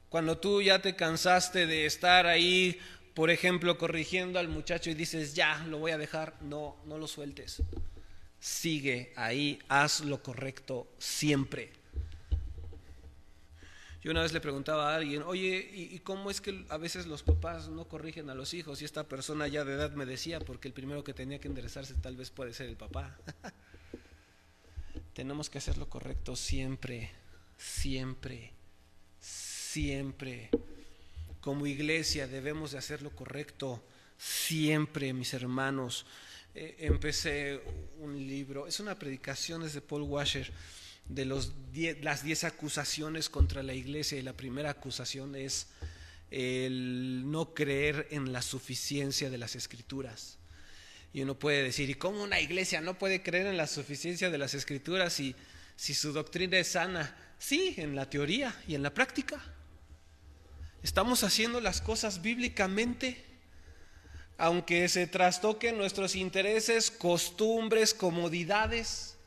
cuando tú ya te cansaste de estar ahí, por ejemplo, corrigiendo al muchacho y dices, ya, lo voy a dejar, no lo sueltes. Sigue ahí, haz lo correcto siempre. Yo una vez le preguntaba a alguien, oye, ¿y cómo es que a veces los papás no corrigen a los hijos? Y esta persona ya de edad me decía, porque el primero que tenía que enderezarse tal vez puede ser el papá. Tenemos que hacer lo correcto siempre, siempre, siempre. Como iglesia debemos de hacer lo correcto siempre, mis hermanos. Empecé un libro, es una predicación desde Paul Washer, de las 10 acusaciones contra la iglesia, y la primera acusación es el no creer en la suficiencia de las escrituras. Y uno puede decir, ¿y cómo una iglesia no puede creer en la suficiencia de las escrituras si su doctrina es sana? Sí, en la teoría y en la práctica. ¿Estamos haciendo las cosas bíblicamente? Aunque se trastoquen nuestros intereses, costumbres, comodidades,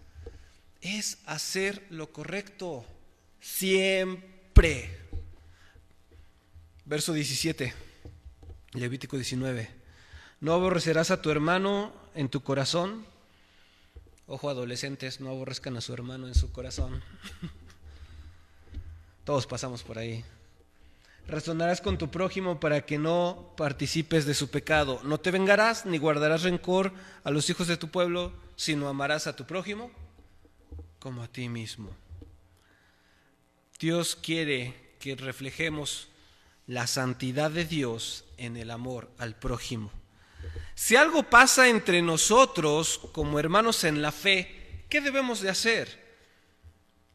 es hacer lo correcto siempre. Verso 17, Levítico 19. No aborrecerás a tu hermano en tu corazón. Ojo, adolescentes, no aborrezcan a su hermano en su corazón. Todos pasamos por ahí. Razonarás con tu prójimo para que no participes de su pecado. No te vengarás ni guardarás rencor a los hijos de tu pueblo, sino amarás a tu prójimo como a ti mismo. Dios quiere que reflejemos la santidad de Dios en el amor al prójimo. Si algo pasa entre nosotros como hermanos en la fe, ¿qué debemos de hacer?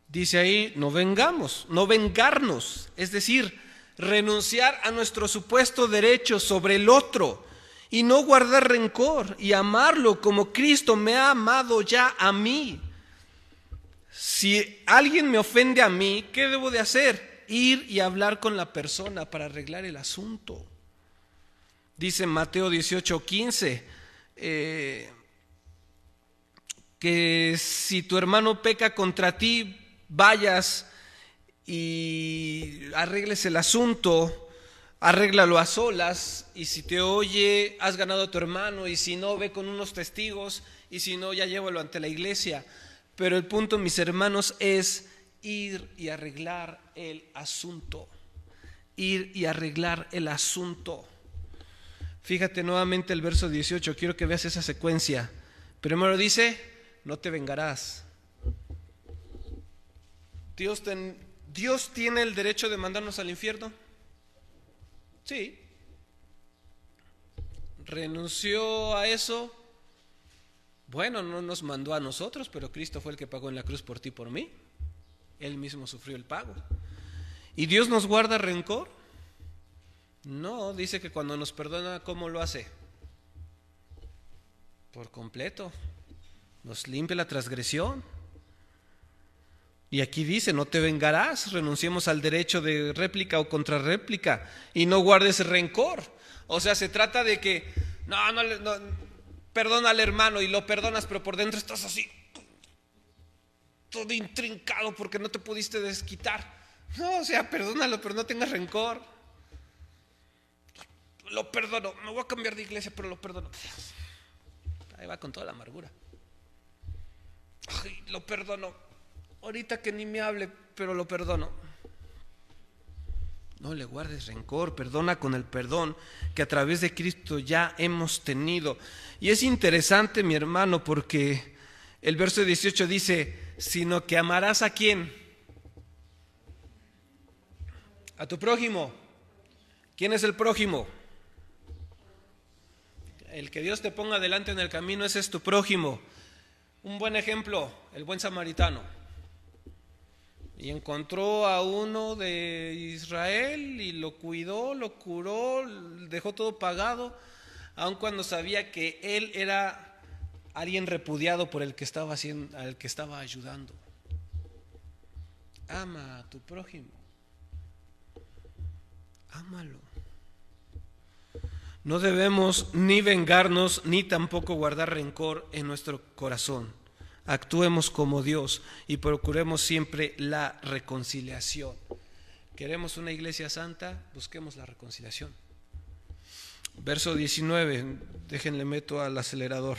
Dice ahí, no vengarnos, es decir, renunciar a nuestro supuesto derecho sobre el otro y no guardar rencor y amarlo como Cristo me ha amado ya a mí. Si alguien me ofende a mí, ¿qué debo de hacer? Ir y hablar con la persona para arreglar el asunto. Dice Mateo 18:15, que si tu hermano peca contra ti, vayas y arregles el asunto, arréglalo a solas, y si te oye, has ganado a tu hermano, y si no, ve con unos testigos, y si no, ya llévalo ante la iglesia. Pero el punto, mis hermanos, es ir y arreglar el asunto. Ir y arreglar el asunto. Fíjate nuevamente el verso 18, quiero que veas esa secuencia. Primero dice, no te vengarás. ¿Dios tiene el derecho de mandarnos al infierno? Sí. ¿Renunció a eso? Bueno, no nos mandó a nosotros, pero Cristo fue el que pagó en la cruz por ti y por mí. Él mismo sufrió el pago. ¿Y Dios nos guarda rencor? No, dice que cuando nos perdona, ¿cómo lo hace? Por completo. Nos limpia la transgresión. Y aquí dice, no te vengarás, renunciemos al derecho de réplica o contrarréplica y no guardes rencor. O sea, se trata de que, no, perdona al hermano y lo perdonas, pero por dentro estás así, todo intrincado porque no te pudiste desquitar. No, o sea, perdónalo, pero no tengas rencor. Lo perdono, me voy a cambiar de iglesia, pero lo perdono. Ahí va con toda la amargura. Ay, lo perdono, ahorita que ni me hable, pero lo perdono. No le guardes rencor, perdona con el perdón que a través de Cristo ya hemos tenido. Y es interesante, mi hermano, porque el verso 18 dice, sino que amarás ¿a quién? A tu prójimo. ¿Quién es el prójimo? El que Dios te ponga delante en el camino, ese es tu prójimo. Un buen ejemplo, el buen samaritano. Y encontró a uno de Israel y lo cuidó, lo curó, dejó todo pagado, aun cuando sabía que él era alguien repudiado por el que estaba al que estaba ayudando. Ama a tu prójimo. Ámalo. No debemos ni vengarnos ni tampoco guardar rencor en nuestro corazón. Actuemos como Dios y procuremos siempre la reconciliación. ¿Queremos una iglesia santa? Busquemos la reconciliación. Verso 19, déjenle meto al acelerador.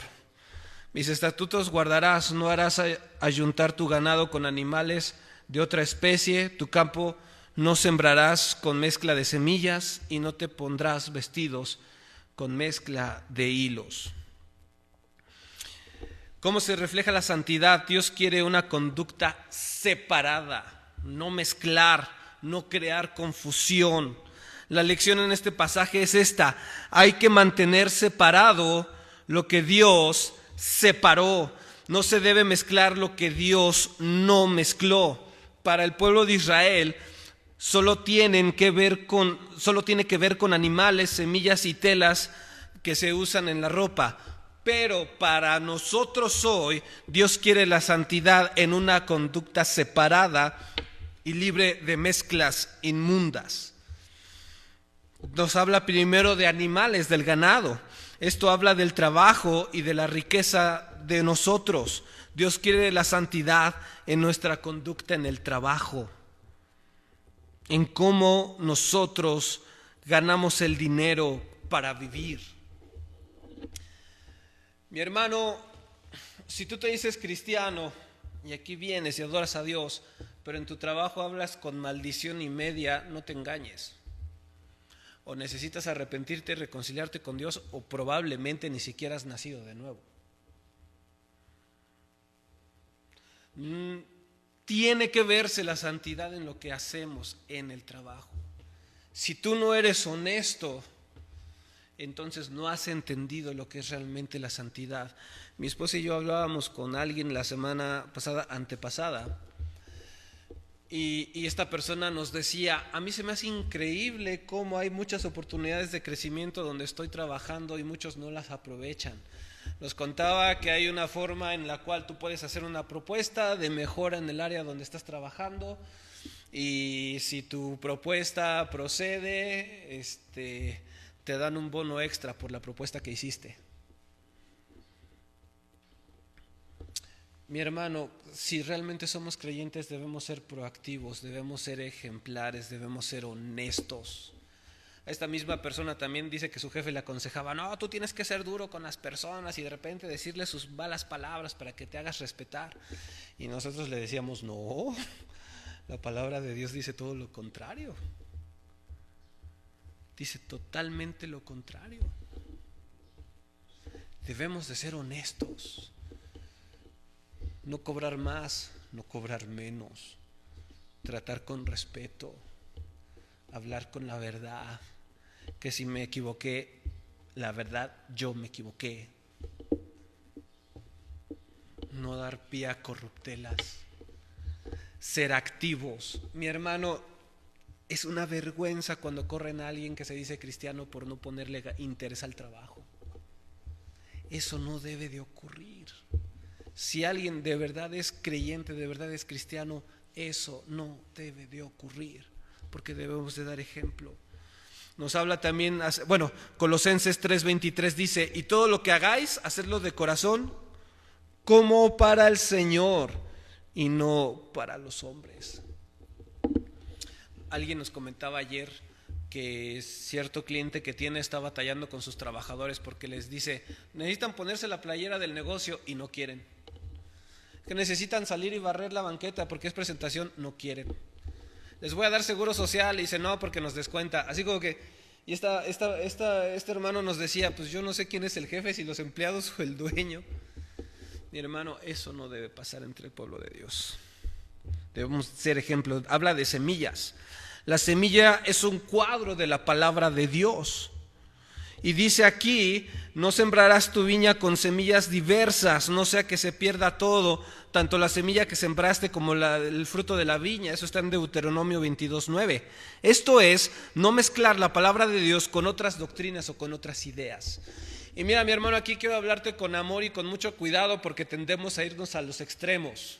Mis estatutos guardarás, no harás ayuntar tu ganado con animales de otra especie, tu campo no sembrarás con mezcla de semillas y no te pondrás vestidos con mezcla de hilos. ¿Cómo se refleja la santidad? Dios quiere una conducta separada, no mezclar, no crear confusión. La lección en este pasaje es esta: hay que mantener separado lo que Dios separó. No se debe mezclar lo que Dios no mezcló. Para el pueblo de Israel solo tiene que ver con animales, semillas y telas que se usan en la ropa. Pero para nosotros hoy, Dios quiere la santidad en una conducta separada y libre de mezclas inmundas. Nos habla primero de animales, del ganado. Esto habla del trabajo y de la riqueza de nosotros. Dios quiere la santidad en nuestra conducta en el trabajo, en cómo nosotros ganamos el dinero para vivir. Mi hermano, si tú te dices cristiano y aquí vienes y adoras a Dios, pero en tu trabajo hablas con maldición y media, no te engañes. O necesitas arrepentirte y reconciliarte con Dios, o probablemente ni siquiera has nacido de nuevo. Tiene que verse la santidad en lo que hacemos en el trabajo. Si tú no eres honesto, entonces no has entendido lo que es realmente la santidad. Mi esposa y yo hablábamos con alguien la semana pasada, antepasada, y esta persona nos decía: a mí se me hace increíble cómo hay muchas oportunidades de crecimiento donde estoy trabajando y muchos no las aprovechan. Nos contaba que hay una forma en la cual tú puedes hacer una propuesta de mejora en el área donde estás trabajando, y si tu propuesta procede, te dan un bono extra por la propuesta que hiciste. Mi hermano, si realmente somos creyentes debemos ser proactivos, debemos ser ejemplares, debemos ser honestos. Esta misma persona también dice que su jefe le aconsejaba, no, tú tienes que ser duro con las personas y de repente decirle sus malas palabras para que te hagas respetar. Y nosotros le decíamos, no, la palabra de Dios dice todo lo contrario. Dice totalmente lo contrario. Debemos de ser honestos. No cobrar más, no cobrar menos. Tratar con respeto. Hablar con la verdad. Que si me equivoqué, la verdad, yo me equivoqué. No dar pie a corruptelas. Ser activos. Mi hermano, es una vergüenza cuando corren a alguien que se dice cristiano por no ponerle interés al trabajo. Eso no debe de ocurrir. Si alguien de verdad es creyente, de verdad es cristiano, eso no debe de ocurrir, porque debemos de dar ejemplo. Nos habla también, Colosenses 3:23 dice, y todo lo que hagáis, hacedlo de corazón, como para el Señor y no para los hombres. Alguien nos comentaba ayer que cierto cliente que tiene está batallando con sus trabajadores porque les dice, necesitan ponerse la playera del negocio y no quieren. Que necesitan salir y barrer la banqueta porque es presentación, no quieren. Les voy a dar seguro social y dice, no, porque nos descuenta. Así como que, y este hermano nos decía, pues yo no sé quién es el jefe, si los empleados o el dueño. Mi hermano, eso no debe pasar entre el pueblo de Dios. Debemos ser ejemplos. Habla de semillas. La semilla es un cuadro de la palabra de Dios. Y dice aquí, no sembrarás tu viña con semillas diversas, no sea que se pierda todo, tanto la semilla que sembraste como el fruto de la viña. Eso está en Deuteronomio 22:9. Esto es, no mezclar la palabra de Dios con otras doctrinas o con otras ideas. Y mira, mi hermano, aquí quiero hablarte con amor y con mucho cuidado porque tendemos a irnos a los extremos.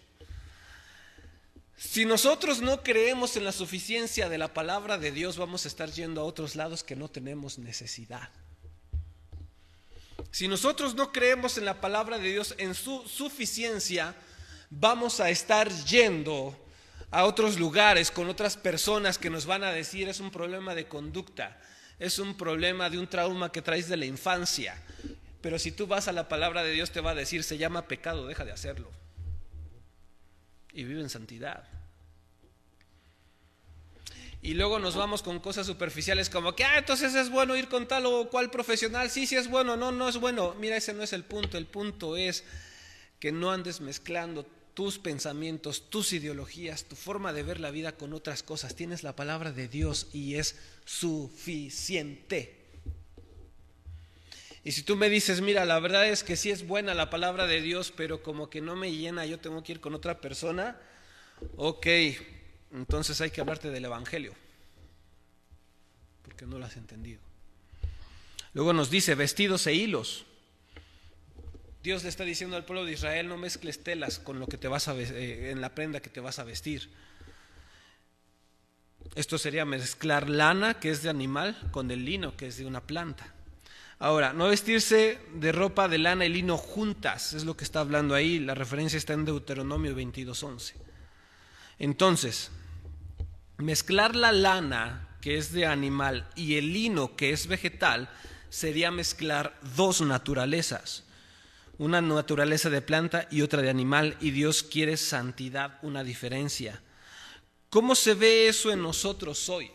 Si nosotros no creemos en la suficiencia de la palabra de Dios, vamos a estar yendo a otros lados que no tenemos necesidad. Si nosotros no creemos en la palabra de Dios, en su suficiencia, vamos a estar yendo a otros lugares con otras personas que nos van a decir es un problema de conducta, es un problema de un trauma que traes de la infancia. Pero si tú vas a la palabra de Dios te va a decir se llama pecado, deja de hacerlo y vive en santidad. Y luego nos vamos con cosas superficiales como que entonces es bueno ir con tal o cual profesional. Sí es bueno, no es bueno. Mira, ese no es el punto. El punto es que no andes mezclando tus pensamientos, tus ideologías, tu forma de ver la vida con otras cosas. Tienes la palabra de Dios y es suficiente. Y si tú me dices, mira, la verdad es que sí es buena la palabra de Dios, pero como que no me llena, yo tengo que ir con otra persona, ok, entonces hay que hablarte del evangelio, porque no lo has entendido. Luego nos dice vestidos e hilos. Dios le está diciendo al pueblo de Israel, no mezcles telas con lo que te vas a en la prenda que te vas a vestir. Esto sería mezclar lana, que es de animal, con el lino, que es de una planta. Ahora, no vestirse de ropa de lana y lino juntas, es lo que está hablando ahí, la referencia está en Deuteronomio 22:11. Entonces, mezclar la lana, que es de animal, y el lino, que es vegetal, sería mezclar dos naturalezas, una naturaleza de planta y otra de animal, y Dios quiere santidad, una diferencia. ¿Cómo se ve eso en nosotros hoy?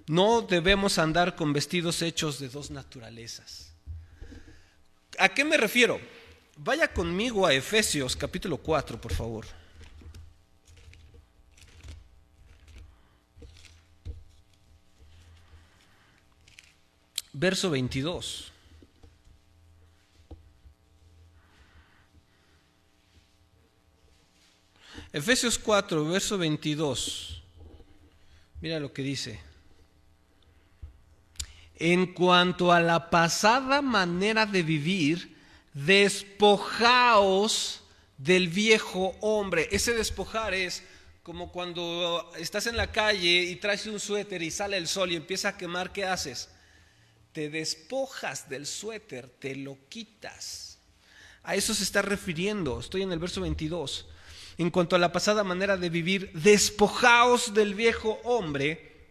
No debemos andar con vestidos hechos de dos naturalezas. ¿A qué me refiero? Vaya conmigo a Efesios capítulo 4, por favor. Verso 22. Efesios 4, verso 22. Mira lo que dice. En cuanto a la pasada manera de vivir, despojaos del viejo hombre. Ese despojar es como cuando estás en la calle y traes un suéter y sale el sol y empieza a quemar, ¿qué haces? Te despojas del suéter, te lo quitas. A eso se está refiriendo. Estoy en el verso 22. En cuanto a la pasada manera de vivir, despojaos del viejo hombre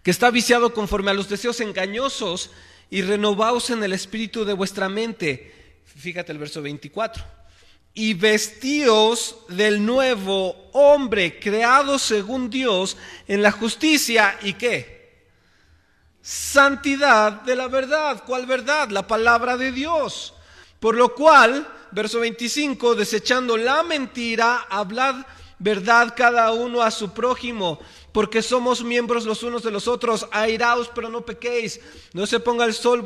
que está viciado conforme a los deseos engañosos y renovaos en el espíritu de vuestra mente. Fíjate el verso 24. Y vestíos del nuevo hombre creado según Dios en la justicia y ¿qué? Santidad de la verdad. ¿Cuál verdad? La palabra de Dios. Por lo cual, verso 25, desechando la mentira, hablad verdad cada uno a su prójimo, porque somos miembros los unos de los otros. Airaos, pero no pequéis. No se ponga el sol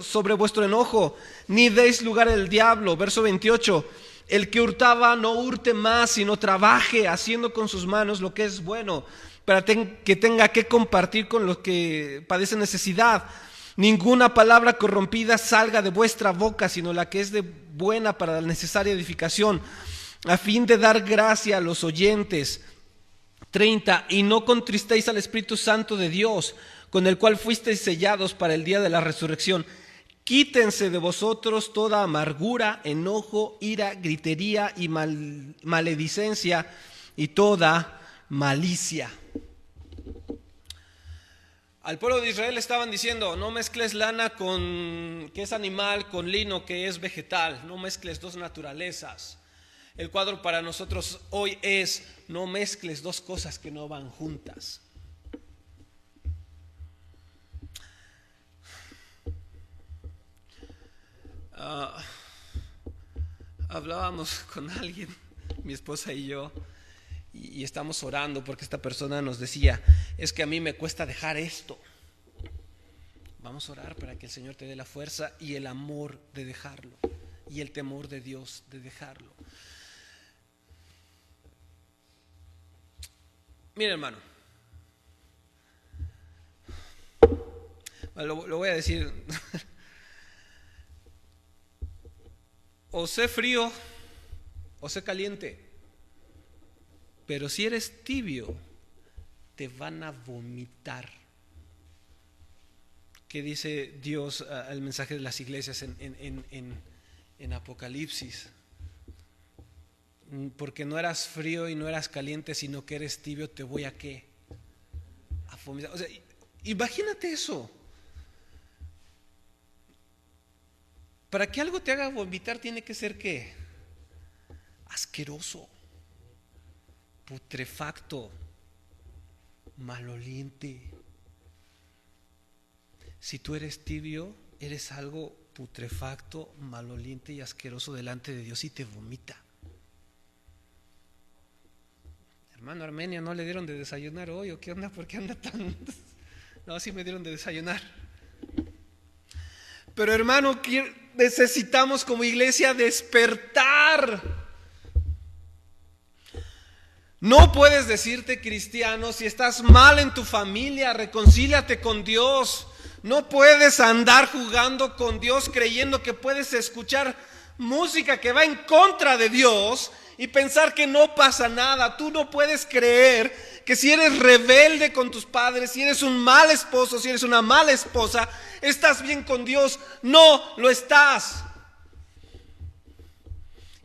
sobre vuestro enojo, ni deis lugar al diablo. Verso 28. El que hurtaba no hurte más, sino trabaje, haciendo con sus manos lo que es bueno, para que tenga que compartir con los que padecen necesidad. Ninguna palabra corrompida salga de vuestra boca, sino la que es de buena para la necesaria edificación, a fin de dar gracia a los oyentes. 30. Y no contristéis al Espíritu Santo de Dios, con el cual fuisteis sellados para el día de la resurrección. Quítense de vosotros toda amargura, enojo, ira, gritería y maledicencia y toda malicia. Al pueblo de Israel estaban diciendo: no mezcles lana que es animal con lino que es vegetal, no mezcles dos naturalezas. El cuadro para nosotros hoy es: no mezcles dos cosas que no van juntas. Hablábamos con alguien, mi esposa y yo, y estamos orando porque esta persona nos decía: es que a mí me cuesta dejar esto. Vamos a orar para que el Señor te dé la fuerza y el amor de dejarlo, y el temor de Dios de dejarlo. Mira, hermano, lo voy a decir. O sé frío o sé caliente, pero si eres tibio te van a vomitar. ¿Qué dice Dios al mensaje de las iglesias en Apocalipsis? Porque no eras frío y no eras caliente, sino que eres tibio, te voy a ¿qué? A vomitar. O sea, imagínate eso. Para que algo te haga vomitar tiene que ser ¿qué? Asqueroso, putrefacto, maloliente. Si tú eres tibio, eres algo putrefacto, maloliente y asqueroso delante de Dios y te vomita. Hermano Armenio, ¿no le dieron de desayunar hoy o qué onda? ¿Por qué anda tan...? No, sí me dieron de desayunar. Pero hermano, necesitamos como iglesia despertar. No puedes decirte cristiano si estás mal en tu familia, reconcíliate con Dios. No puedes andar jugando con Dios creyendo que puedes escuchar música que va en contra de Dios y pensar que no pasa nada. Tú no puedes creer que si eres rebelde con tus padres, si eres un mal esposo, si eres una mala esposa, estás bien con Dios. No lo estás.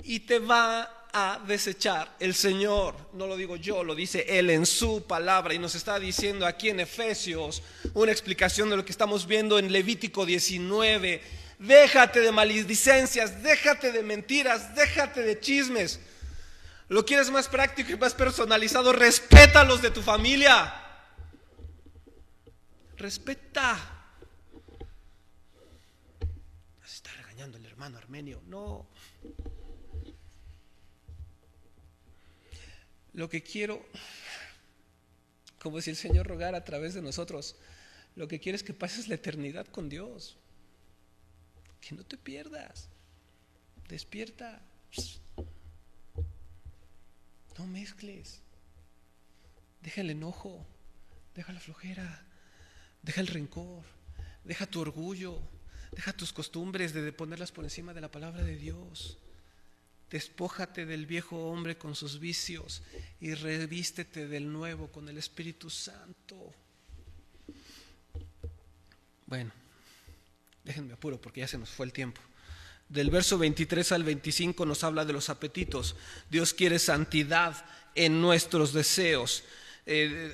Y te va a desechar el Señor. No lo digo yo, lo dice Él en su palabra. Y nos está diciendo aquí en Efesios una explicación de lo que estamos viendo en Levítico 19. Déjate de maledicencias, déjate de mentiras, déjate de chismes. ¿Lo quieres más práctico y más personalizado? Respeta a los de tu familia. Respeta. Se está regañando el hermano Armenio. No. Lo que quiero, como si el Señor rogara a través de nosotros, lo que quiero es que pases la eternidad con Dios. Que no te pierdas. Despierta. No mezcles. Deja el enojo, deja la flojera, deja el rencor, deja tu orgullo, deja tus costumbres de ponerlas por encima de la palabra de Dios. Despójate del viejo hombre con sus vicios y revístete del nuevo con el Espíritu Santo. Bueno, déjenme apuro porque ya se nos fue el tiempo. Del verso 23 al 25 nos habla de los apetitos. Dios quiere santidad en nuestros deseos.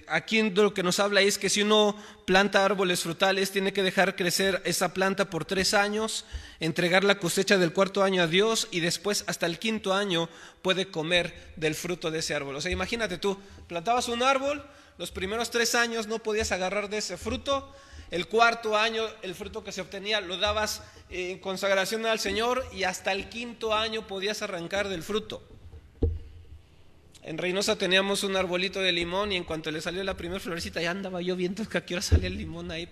Aquí lo que nos habla es que si uno planta árboles frutales, tiene que dejar crecer esa planta por 3 años, entregar la cosecha del 4º año a Dios y después hasta el 5º año puede comer del fruto de ese árbol. O sea, imagínate tú, plantabas un árbol, los primeros 3 años no podías agarrar de ese fruto, el 4º año el fruto que se obtenía lo dabas en consagración al Señor y hasta el 5º año podías arrancar del fruto. En Reynosa teníamos un arbolito de limón y en cuanto le salió la primera florecita ya andaba yo viendo que a qué hora salía el limón ahí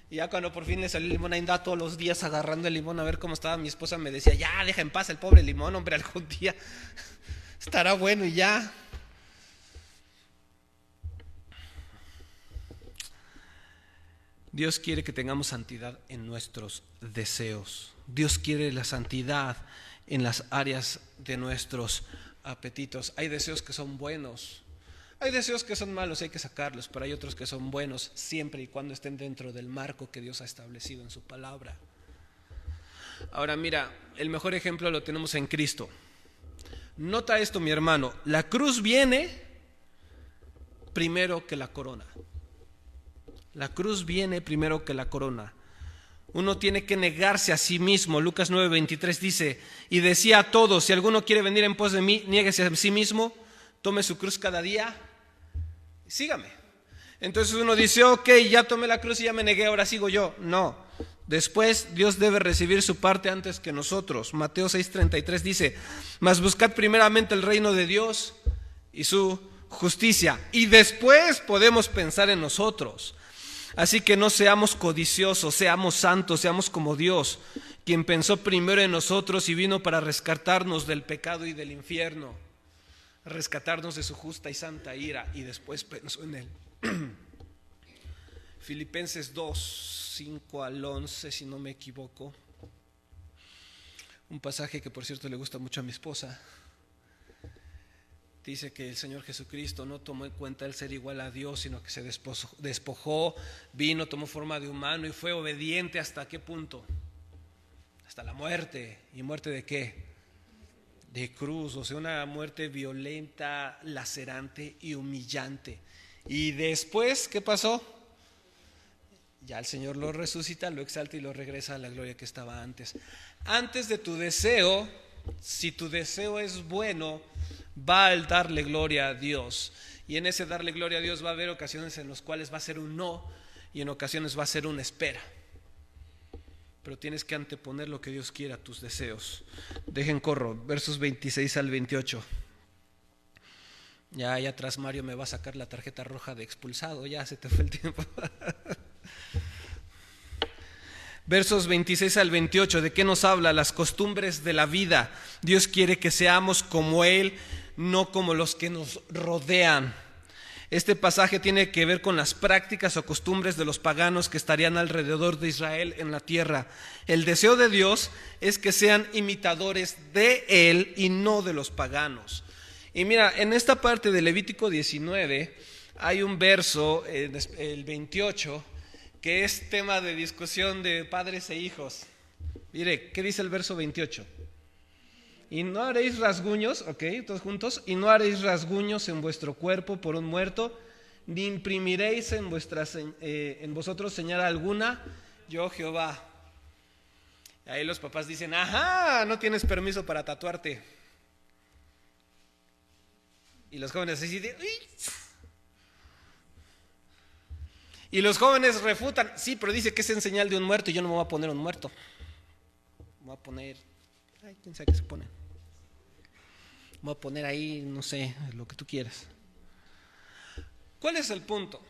y ya cuando por fin le salió el limón ahí andaba todos los días agarrando el limón a ver cómo estaba. Mi esposa me decía, ya deja en paz el pobre limón, hombre, algún día estará bueno y ya. Dios quiere que tengamos santidad en nuestros deseos. Dios quiere la santidad en las áreas de nuestros apetitos. Hay deseos que son buenos, hay deseos que son malos, hay que sacarlos, pero hay otros que son buenos siempre y cuando estén dentro del marco que Dios ha establecido en su palabra. Ahora mira, el mejor ejemplo lo tenemos en Cristo. Nota esto, mi hermano, la cruz viene primero que la corona. La cruz viene primero que la corona. Uno tiene que negarse a sí mismo. Lucas 9:23 dice, y decía a todos, si alguno quiere venir en pos de mí, niéguese a sí mismo, tome su cruz cada día, sígame. Entonces uno dice, ok, ya tomé la cruz y ya me negué, ahora sigo yo. No, después Dios debe recibir su parte antes que nosotros. Mateo 6:33 dice, mas buscad primeramente el reino de Dios y su justicia, y después podemos pensar en nosotros. Así que no seamos codiciosos, seamos santos, seamos como Dios, quien pensó primero en nosotros y vino para rescatarnos del pecado y del infierno, rescatarnos de su justa y santa ira, y después pensó en Él. Filipenses 2:5-11, si no me equivoco, un pasaje que por cierto le gusta mucho a mi esposa. Dice que el Señor Jesucristo no tomó en cuenta el ser igual a Dios, sino que se despojó, vino, tomó forma de humano y fue obediente ¿hasta qué punto? Hasta la muerte. ¿Y muerte de qué? De cruz, o sea, una muerte violenta, lacerante y humillante. Y después, ¿qué pasó? Ya el Señor lo resucita, lo exalta y lo regresa a la gloria que estaba antes. Antes de tu deseo, si tu deseo es bueno, va a darle gloria a Dios, y en ese darle gloria a Dios va a haber ocasiones en las cuales va a ser un no y en ocasiones va a ser una espera, pero tienes que anteponer lo que Dios quiera a tus deseos. Dejen corro, versos 26-28. Ya atrás Mario me va a sacar la tarjeta roja de expulsado, ya se te fue el tiempo. Versos 26-28, ¿de qué nos habla? Las costumbres de la vida. Dios quiere que seamos como Él, no como los que nos rodean. Este pasaje tiene que ver con las prácticas o costumbres de los paganos que estarían alrededor de Israel en la tierra. El deseo de Dios es que sean imitadores de Él y no de los paganos. Y mira, en esta parte de Levítico 19 hay un verso, el 28, que es tema de discusión de padres e hijos. Mire, ¿qué dice el verso 28? Y no haréis rasguños, ok, todos juntos, y no haréis rasguños en vuestro cuerpo por un muerto, ni imprimiréis en vosotros señal alguna, yo Jehová. Y ahí los papás dicen, ajá, no tienes permiso para tatuarte. Y los jóvenes así de, ¡uy! Y los jóvenes refutan, sí, pero dice que es en señal de un muerto y yo no me voy a poner un muerto. Me voy a poner, quién sabe qué se pone. Me voy a poner ahí, no sé, lo que tú quieras. ¿Cuál es el punto?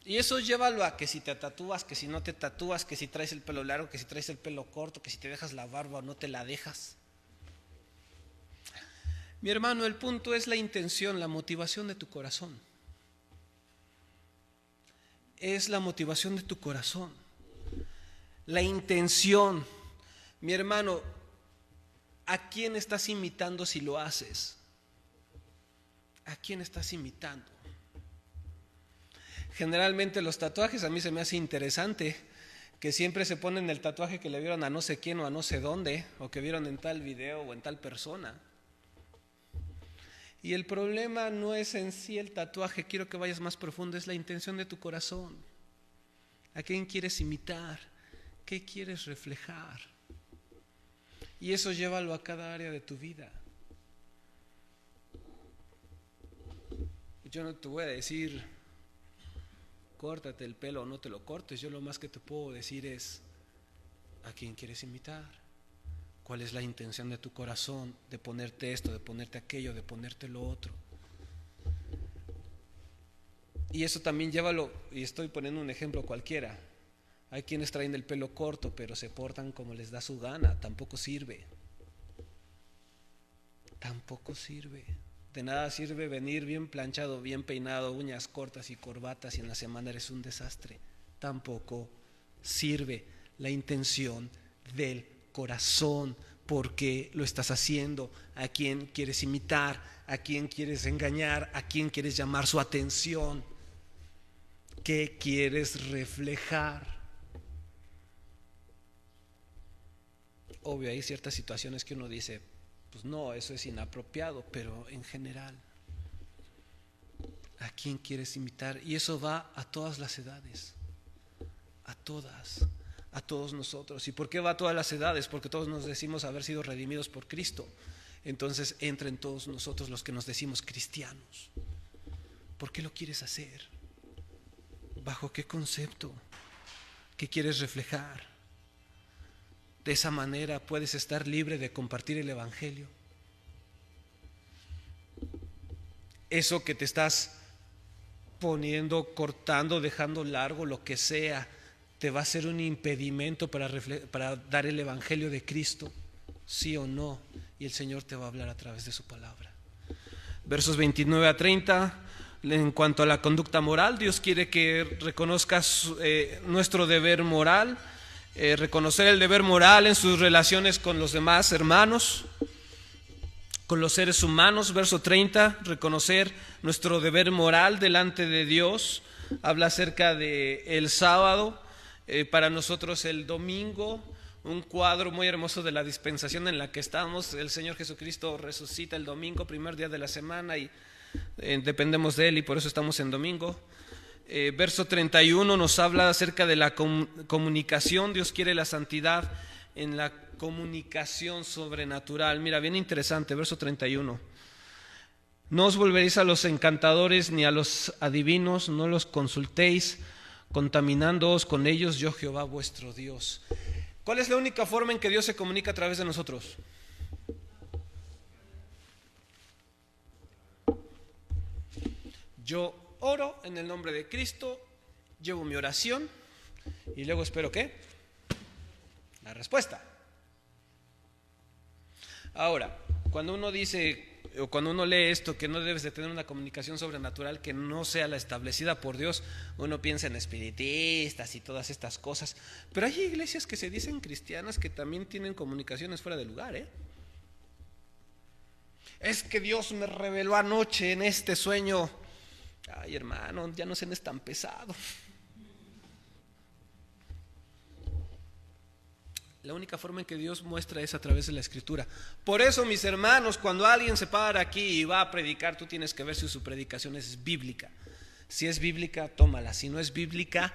Y eso llévalo a que si te tatúas, que si no te tatúas, que si traes el pelo largo, que si traes el pelo corto, que si te dejas la barba o no te la dejas. Mi hermano, el punto es la intención, la motivación de tu corazón. Es la motivación de tu corazón, la intención. Mi hermano, ¿a quién estás imitando si lo haces? ¿A quién estás imitando? Generalmente los tatuajes a mí se me hace interesante que siempre se ponen el tatuaje que le vieron a no sé quién o a no sé dónde, o que vieron en tal video o en tal persona. Y el problema no es en sí el tatuaje, quiero que vayas más profundo, es la intención de tu corazón. ¿A quién quieres imitar? ¿Qué quieres reflejar? Y eso llévalo a cada área de tu vida. Yo no te voy a decir, córtate el pelo o no te lo cortes. Yo lo más que te puedo decir es, ¿a quién quieres imitar? ¿Cuál es la intención de tu corazón de ponerte esto, de ponerte aquello, de ponerte lo otro? Y eso también llévalo, y estoy poniendo un ejemplo cualquiera. Hay quienes traen el pelo corto, pero se portan como les da su gana. Tampoco sirve. Tampoco sirve. De nada sirve venir bien planchado, bien peinado, uñas cortas y corbatas, y en la semana eres un desastre. Tampoco sirve. La intención del corazón, ¿por qué lo estás haciendo? ¿A quién quieres imitar? ¿A quién quieres engañar? ¿A quién quieres llamar su atención? ¿Qué quieres reflejar? Obvio, hay ciertas situaciones que uno dice, pues no, eso es inapropiado, pero en general, ¿a quién quieres imitar? Y eso va a todas las edades, a todas. A todos nosotros. ¿Y por qué va a todas las edades? Porque todos nos decimos haber sido redimidos por Cristo. Entonces entra en todos nosotros los que nos decimos cristianos. ¿Por qué lo quieres hacer? ¿Bajo qué concepto? ¿Qué quieres reflejar? De esa manera puedes estar libre de compartir el evangelio. Eso que te estás poniendo, cortando, dejando largo, lo que sea, ¿te va a ser un impedimento para dar el evangelio de Cristo? ¿Sí o no? Y el Señor te va a hablar a través de su palabra. Versos 29 a 30, en cuanto a la conducta moral, Dios quiere que reconozcas nuestro deber moral, reconocer el deber moral en sus relaciones con los demás hermanos, con los seres humanos. Verso 30, reconocer nuestro deber moral delante de Dios. Habla acerca del sábado. Para nosotros el domingo, un cuadro muy hermoso de la dispensación en la que estamos. El Señor Jesucristo resucita el domingo, primer día de la semana, y dependemos de Él, y por eso estamos en domingo. Verso 31 nos habla acerca de la comunicación. Dios quiere la santidad en la comunicación sobrenatural. Mira, bien interesante, verso 31. No os volveréis a los encantadores ni a los adivinos, no los consultéis, contaminándoos con ellos, yo Jehová vuestro Dios. ¿Cuál es la única forma en que Dios se comunica a través de nosotros? Yo oro en el nombre de Cristo, llevo mi oración y luego espero ¿qué? La respuesta. Ahora, cuando uno dice o cuando uno lee esto, que no debes de tener una comunicación sobrenatural que no sea la establecida por Dios, uno piensa en espiritistas y todas estas cosas. Pero hay iglesias que se dicen cristianas que también tienen comunicaciones fuera de lugar, Es que Dios me reveló anoche en este sueño. Ay, hermano, ya no seas tan pesado. La única forma en que Dios muestra es a través de la Escritura. Por eso, mis hermanos, cuando alguien se para aquí y va a predicar, tú tienes que ver si su predicación es bíblica. Si es bíblica, tómala. Si no es bíblica,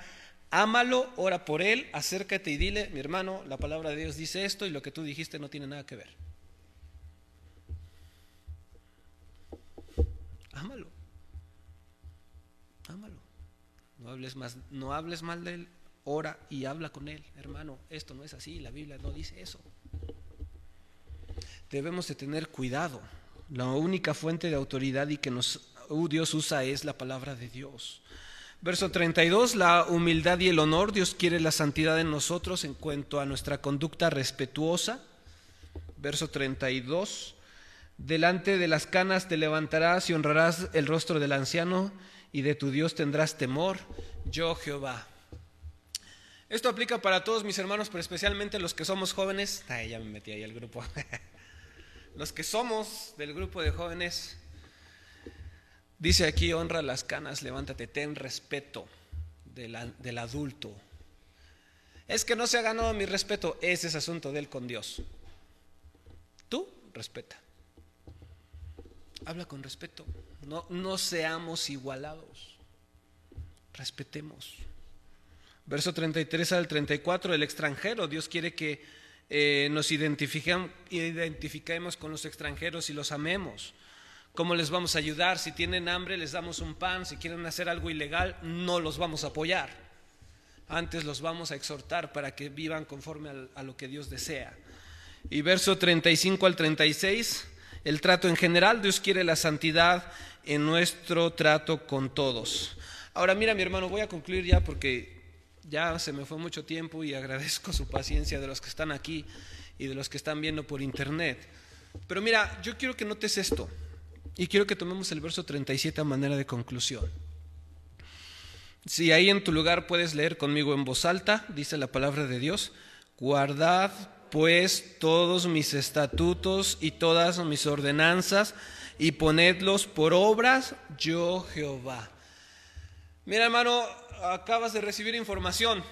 ámalo, ora por él, acércate y dile, mi hermano, la palabra de Dios dice esto y lo que tú dijiste no tiene nada que ver. Ámalo. Ámalo. No hables mal de él. Ora y habla con él, hermano, esto no es así, la Biblia no dice eso. Debemos de tener cuidado. La única fuente de autoridad y que Dios usa es la palabra de Dios. Verso 32, la humildad y el honor. Dios quiere la santidad en nosotros en cuanto a nuestra conducta respetuosa. Verso 32, delante de las canas te levantarás y honrarás el rostro del anciano y de tu Dios tendrás temor, yo Jehová. Esto aplica para todos mis hermanos, pero especialmente los que somos jóvenes. Ya me metí ahí al grupo. Los que somos del grupo de jóvenes, dice aquí, honra las canas, levántate, ten respeto del adulto. Es que no se ha ganado mi respeto. Ese es asunto de él con Dios. Tú respeta. Habla con respeto. No seamos igualados. Respetemos. Verso 33 al 34, el extranjero. Dios quiere que nos identifiquemos con los extranjeros y los amemos. ¿Cómo les vamos a ayudar? Si tienen hambre, les damos un pan. Si quieren hacer algo ilegal, no los vamos a apoyar. Antes los vamos a exhortar para que vivan conforme a lo que Dios desea. Y verso 35 al 36, el trato en general. Dios quiere la santidad en nuestro trato con todos. Ahora mira, mi hermano, voy a concluir ya porque ya se me fue mucho tiempo y agradezco su paciencia de los que están aquí y de los que están viendo por internet. Pero mira, yo quiero que notes esto y quiero que tomemos el verso 37 a manera de conclusión. Si ahí en tu lugar puedes leer conmigo en voz alta, dice la palabra de Dios: guardad pues todos mis estatutos y todas mis ordenanzas y ponedlos por obras, yo Jehová. Mira, hermano, acabas de recibir información,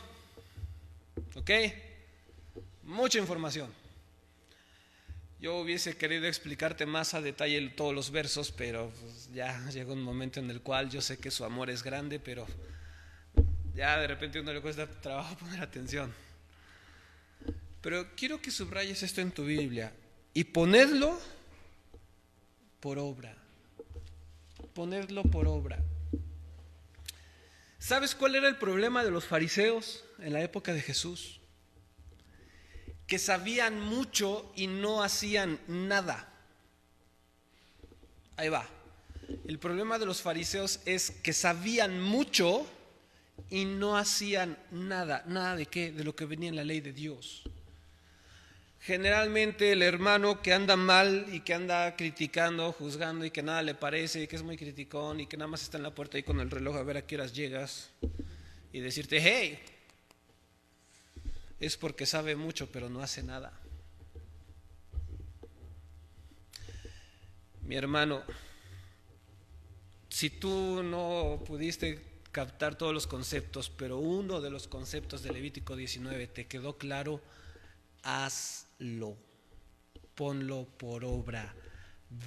¿ok? Mucha información. Yo hubiese querido explicarte más a detalle todos los versos, pero pues ya llegó un momento en el cual yo sé que su amor es grande, pero ya de repente a uno le cuesta trabajo poner atención. Pero quiero que subrayes esto en tu Biblia y ponedlo por obra. Ponedlo por obra. ¿Sabes cuál era el problema de los fariseos en la época de Jesús? Que sabían mucho y no hacían nada. Ahí va. El problema de los fariseos es que sabían mucho y no hacían nada. ¿Nada de qué? De lo que venía en la ley de Dios. Generalmente el hermano que anda mal y que anda criticando, juzgando y que nada le parece y que es muy criticón y que nada más está en la puerta ahí con el reloj a ver a qué horas llegas y decirte hey, es porque sabe mucho pero no hace nada. Mi hermano, si tú no pudiste captar todos los conceptos, pero uno de los conceptos de Levítico 19 te quedó claro, hazlo, ponlo por obra,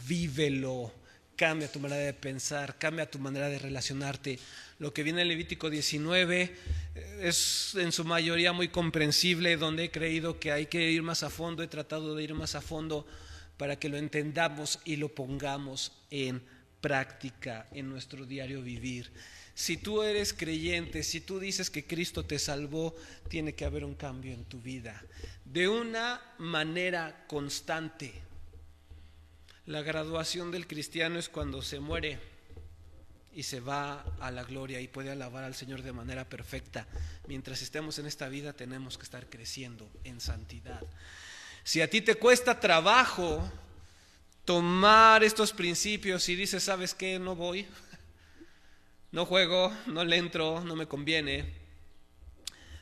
vívelo, cambia tu manera de pensar, cambia tu manera de relacionarte. Lo que viene en Levítico 19 es en su mayoría muy comprensible, donde he creído que hay que ir más a fondo, he tratado de ir más a fondo para que lo entendamos y lo pongamos en práctica en nuestro diario vivir. Si tú eres creyente, si tú dices que Cristo te salvó, tiene que haber un cambio en tu vida, de una manera constante. La graduación del cristiano es cuando se muere y se va a la gloria y puede alabar al Señor de manera perfecta. Mientras estemos en esta vida tenemos que estar creciendo en santidad. Si a ti te cuesta trabajo tomar estos principios y dices, ¿sabes qué? No voy, no juego, no le entro, no me conviene.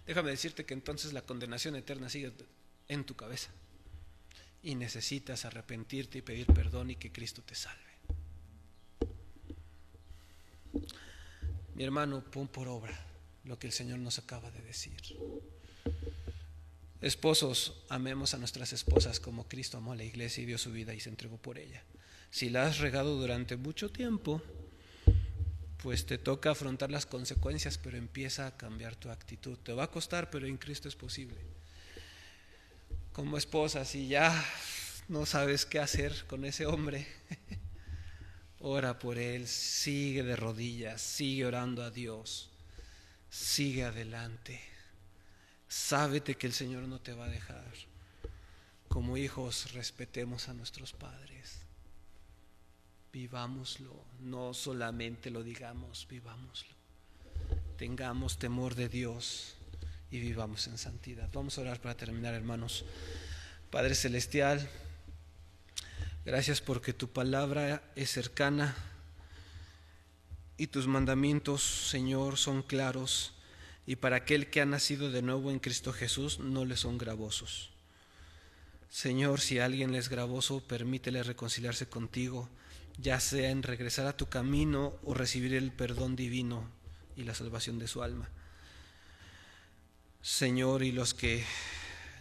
Déjame decirte que entonces la condenación eterna sigue en tu cabeza y necesitas arrepentirte y pedir perdón y que Cristo te salve. Mi hermano, pon por obra lo que el Señor nos acaba de decir. Esposos, amemos a nuestras esposas como Cristo amó a la iglesia y dio su vida y se entregó por ella. Si la has regado durante mucho tiempo, pues te toca afrontar las consecuencias, pero empieza a cambiar tu actitud. Te va a costar, pero en Cristo es posible. Como esposa, si ya no sabes qué hacer con ese hombre, ora por él, sigue de rodillas, sigue orando a Dios, sigue adelante. Sábete que el Señor no te va a dejar. Como hijos, respetemos a nuestros padres. Vivámoslo, no solamente lo digamos, vivámoslo. Tengamos temor de Dios y vivamos en santidad. Vamos a orar para terminar, hermanos. Padre Celestial, gracias porque tu palabra es cercana y tus mandamientos, Señor, son claros, y para aquel que ha nacido de nuevo en Cristo Jesús no le son gravosos. Señor, si alguien le es gravoso, permítele reconciliarse contigo, ya sea en regresar a tu camino o recibir el perdón divino y la salvación de su alma. Señor, y los que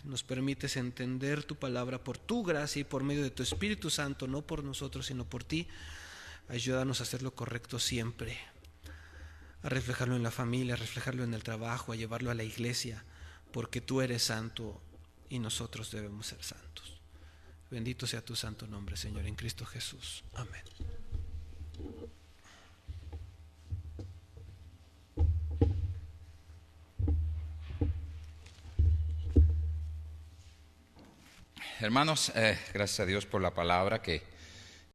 nos permites entender tu palabra por tu gracia y por medio de tu Espíritu Santo, no por nosotros, sino por ti, ayúdanos a hacer lo correcto siempre, a reflejarlo en la familia, a reflejarlo en el trabajo, a llevarlo a la iglesia, porque tú eres santo y nosotros debemos ser santos. Bendito sea tu santo nombre, Señor, en Cristo Jesús. Amén.
Hermanos, gracias a Dios por la palabra que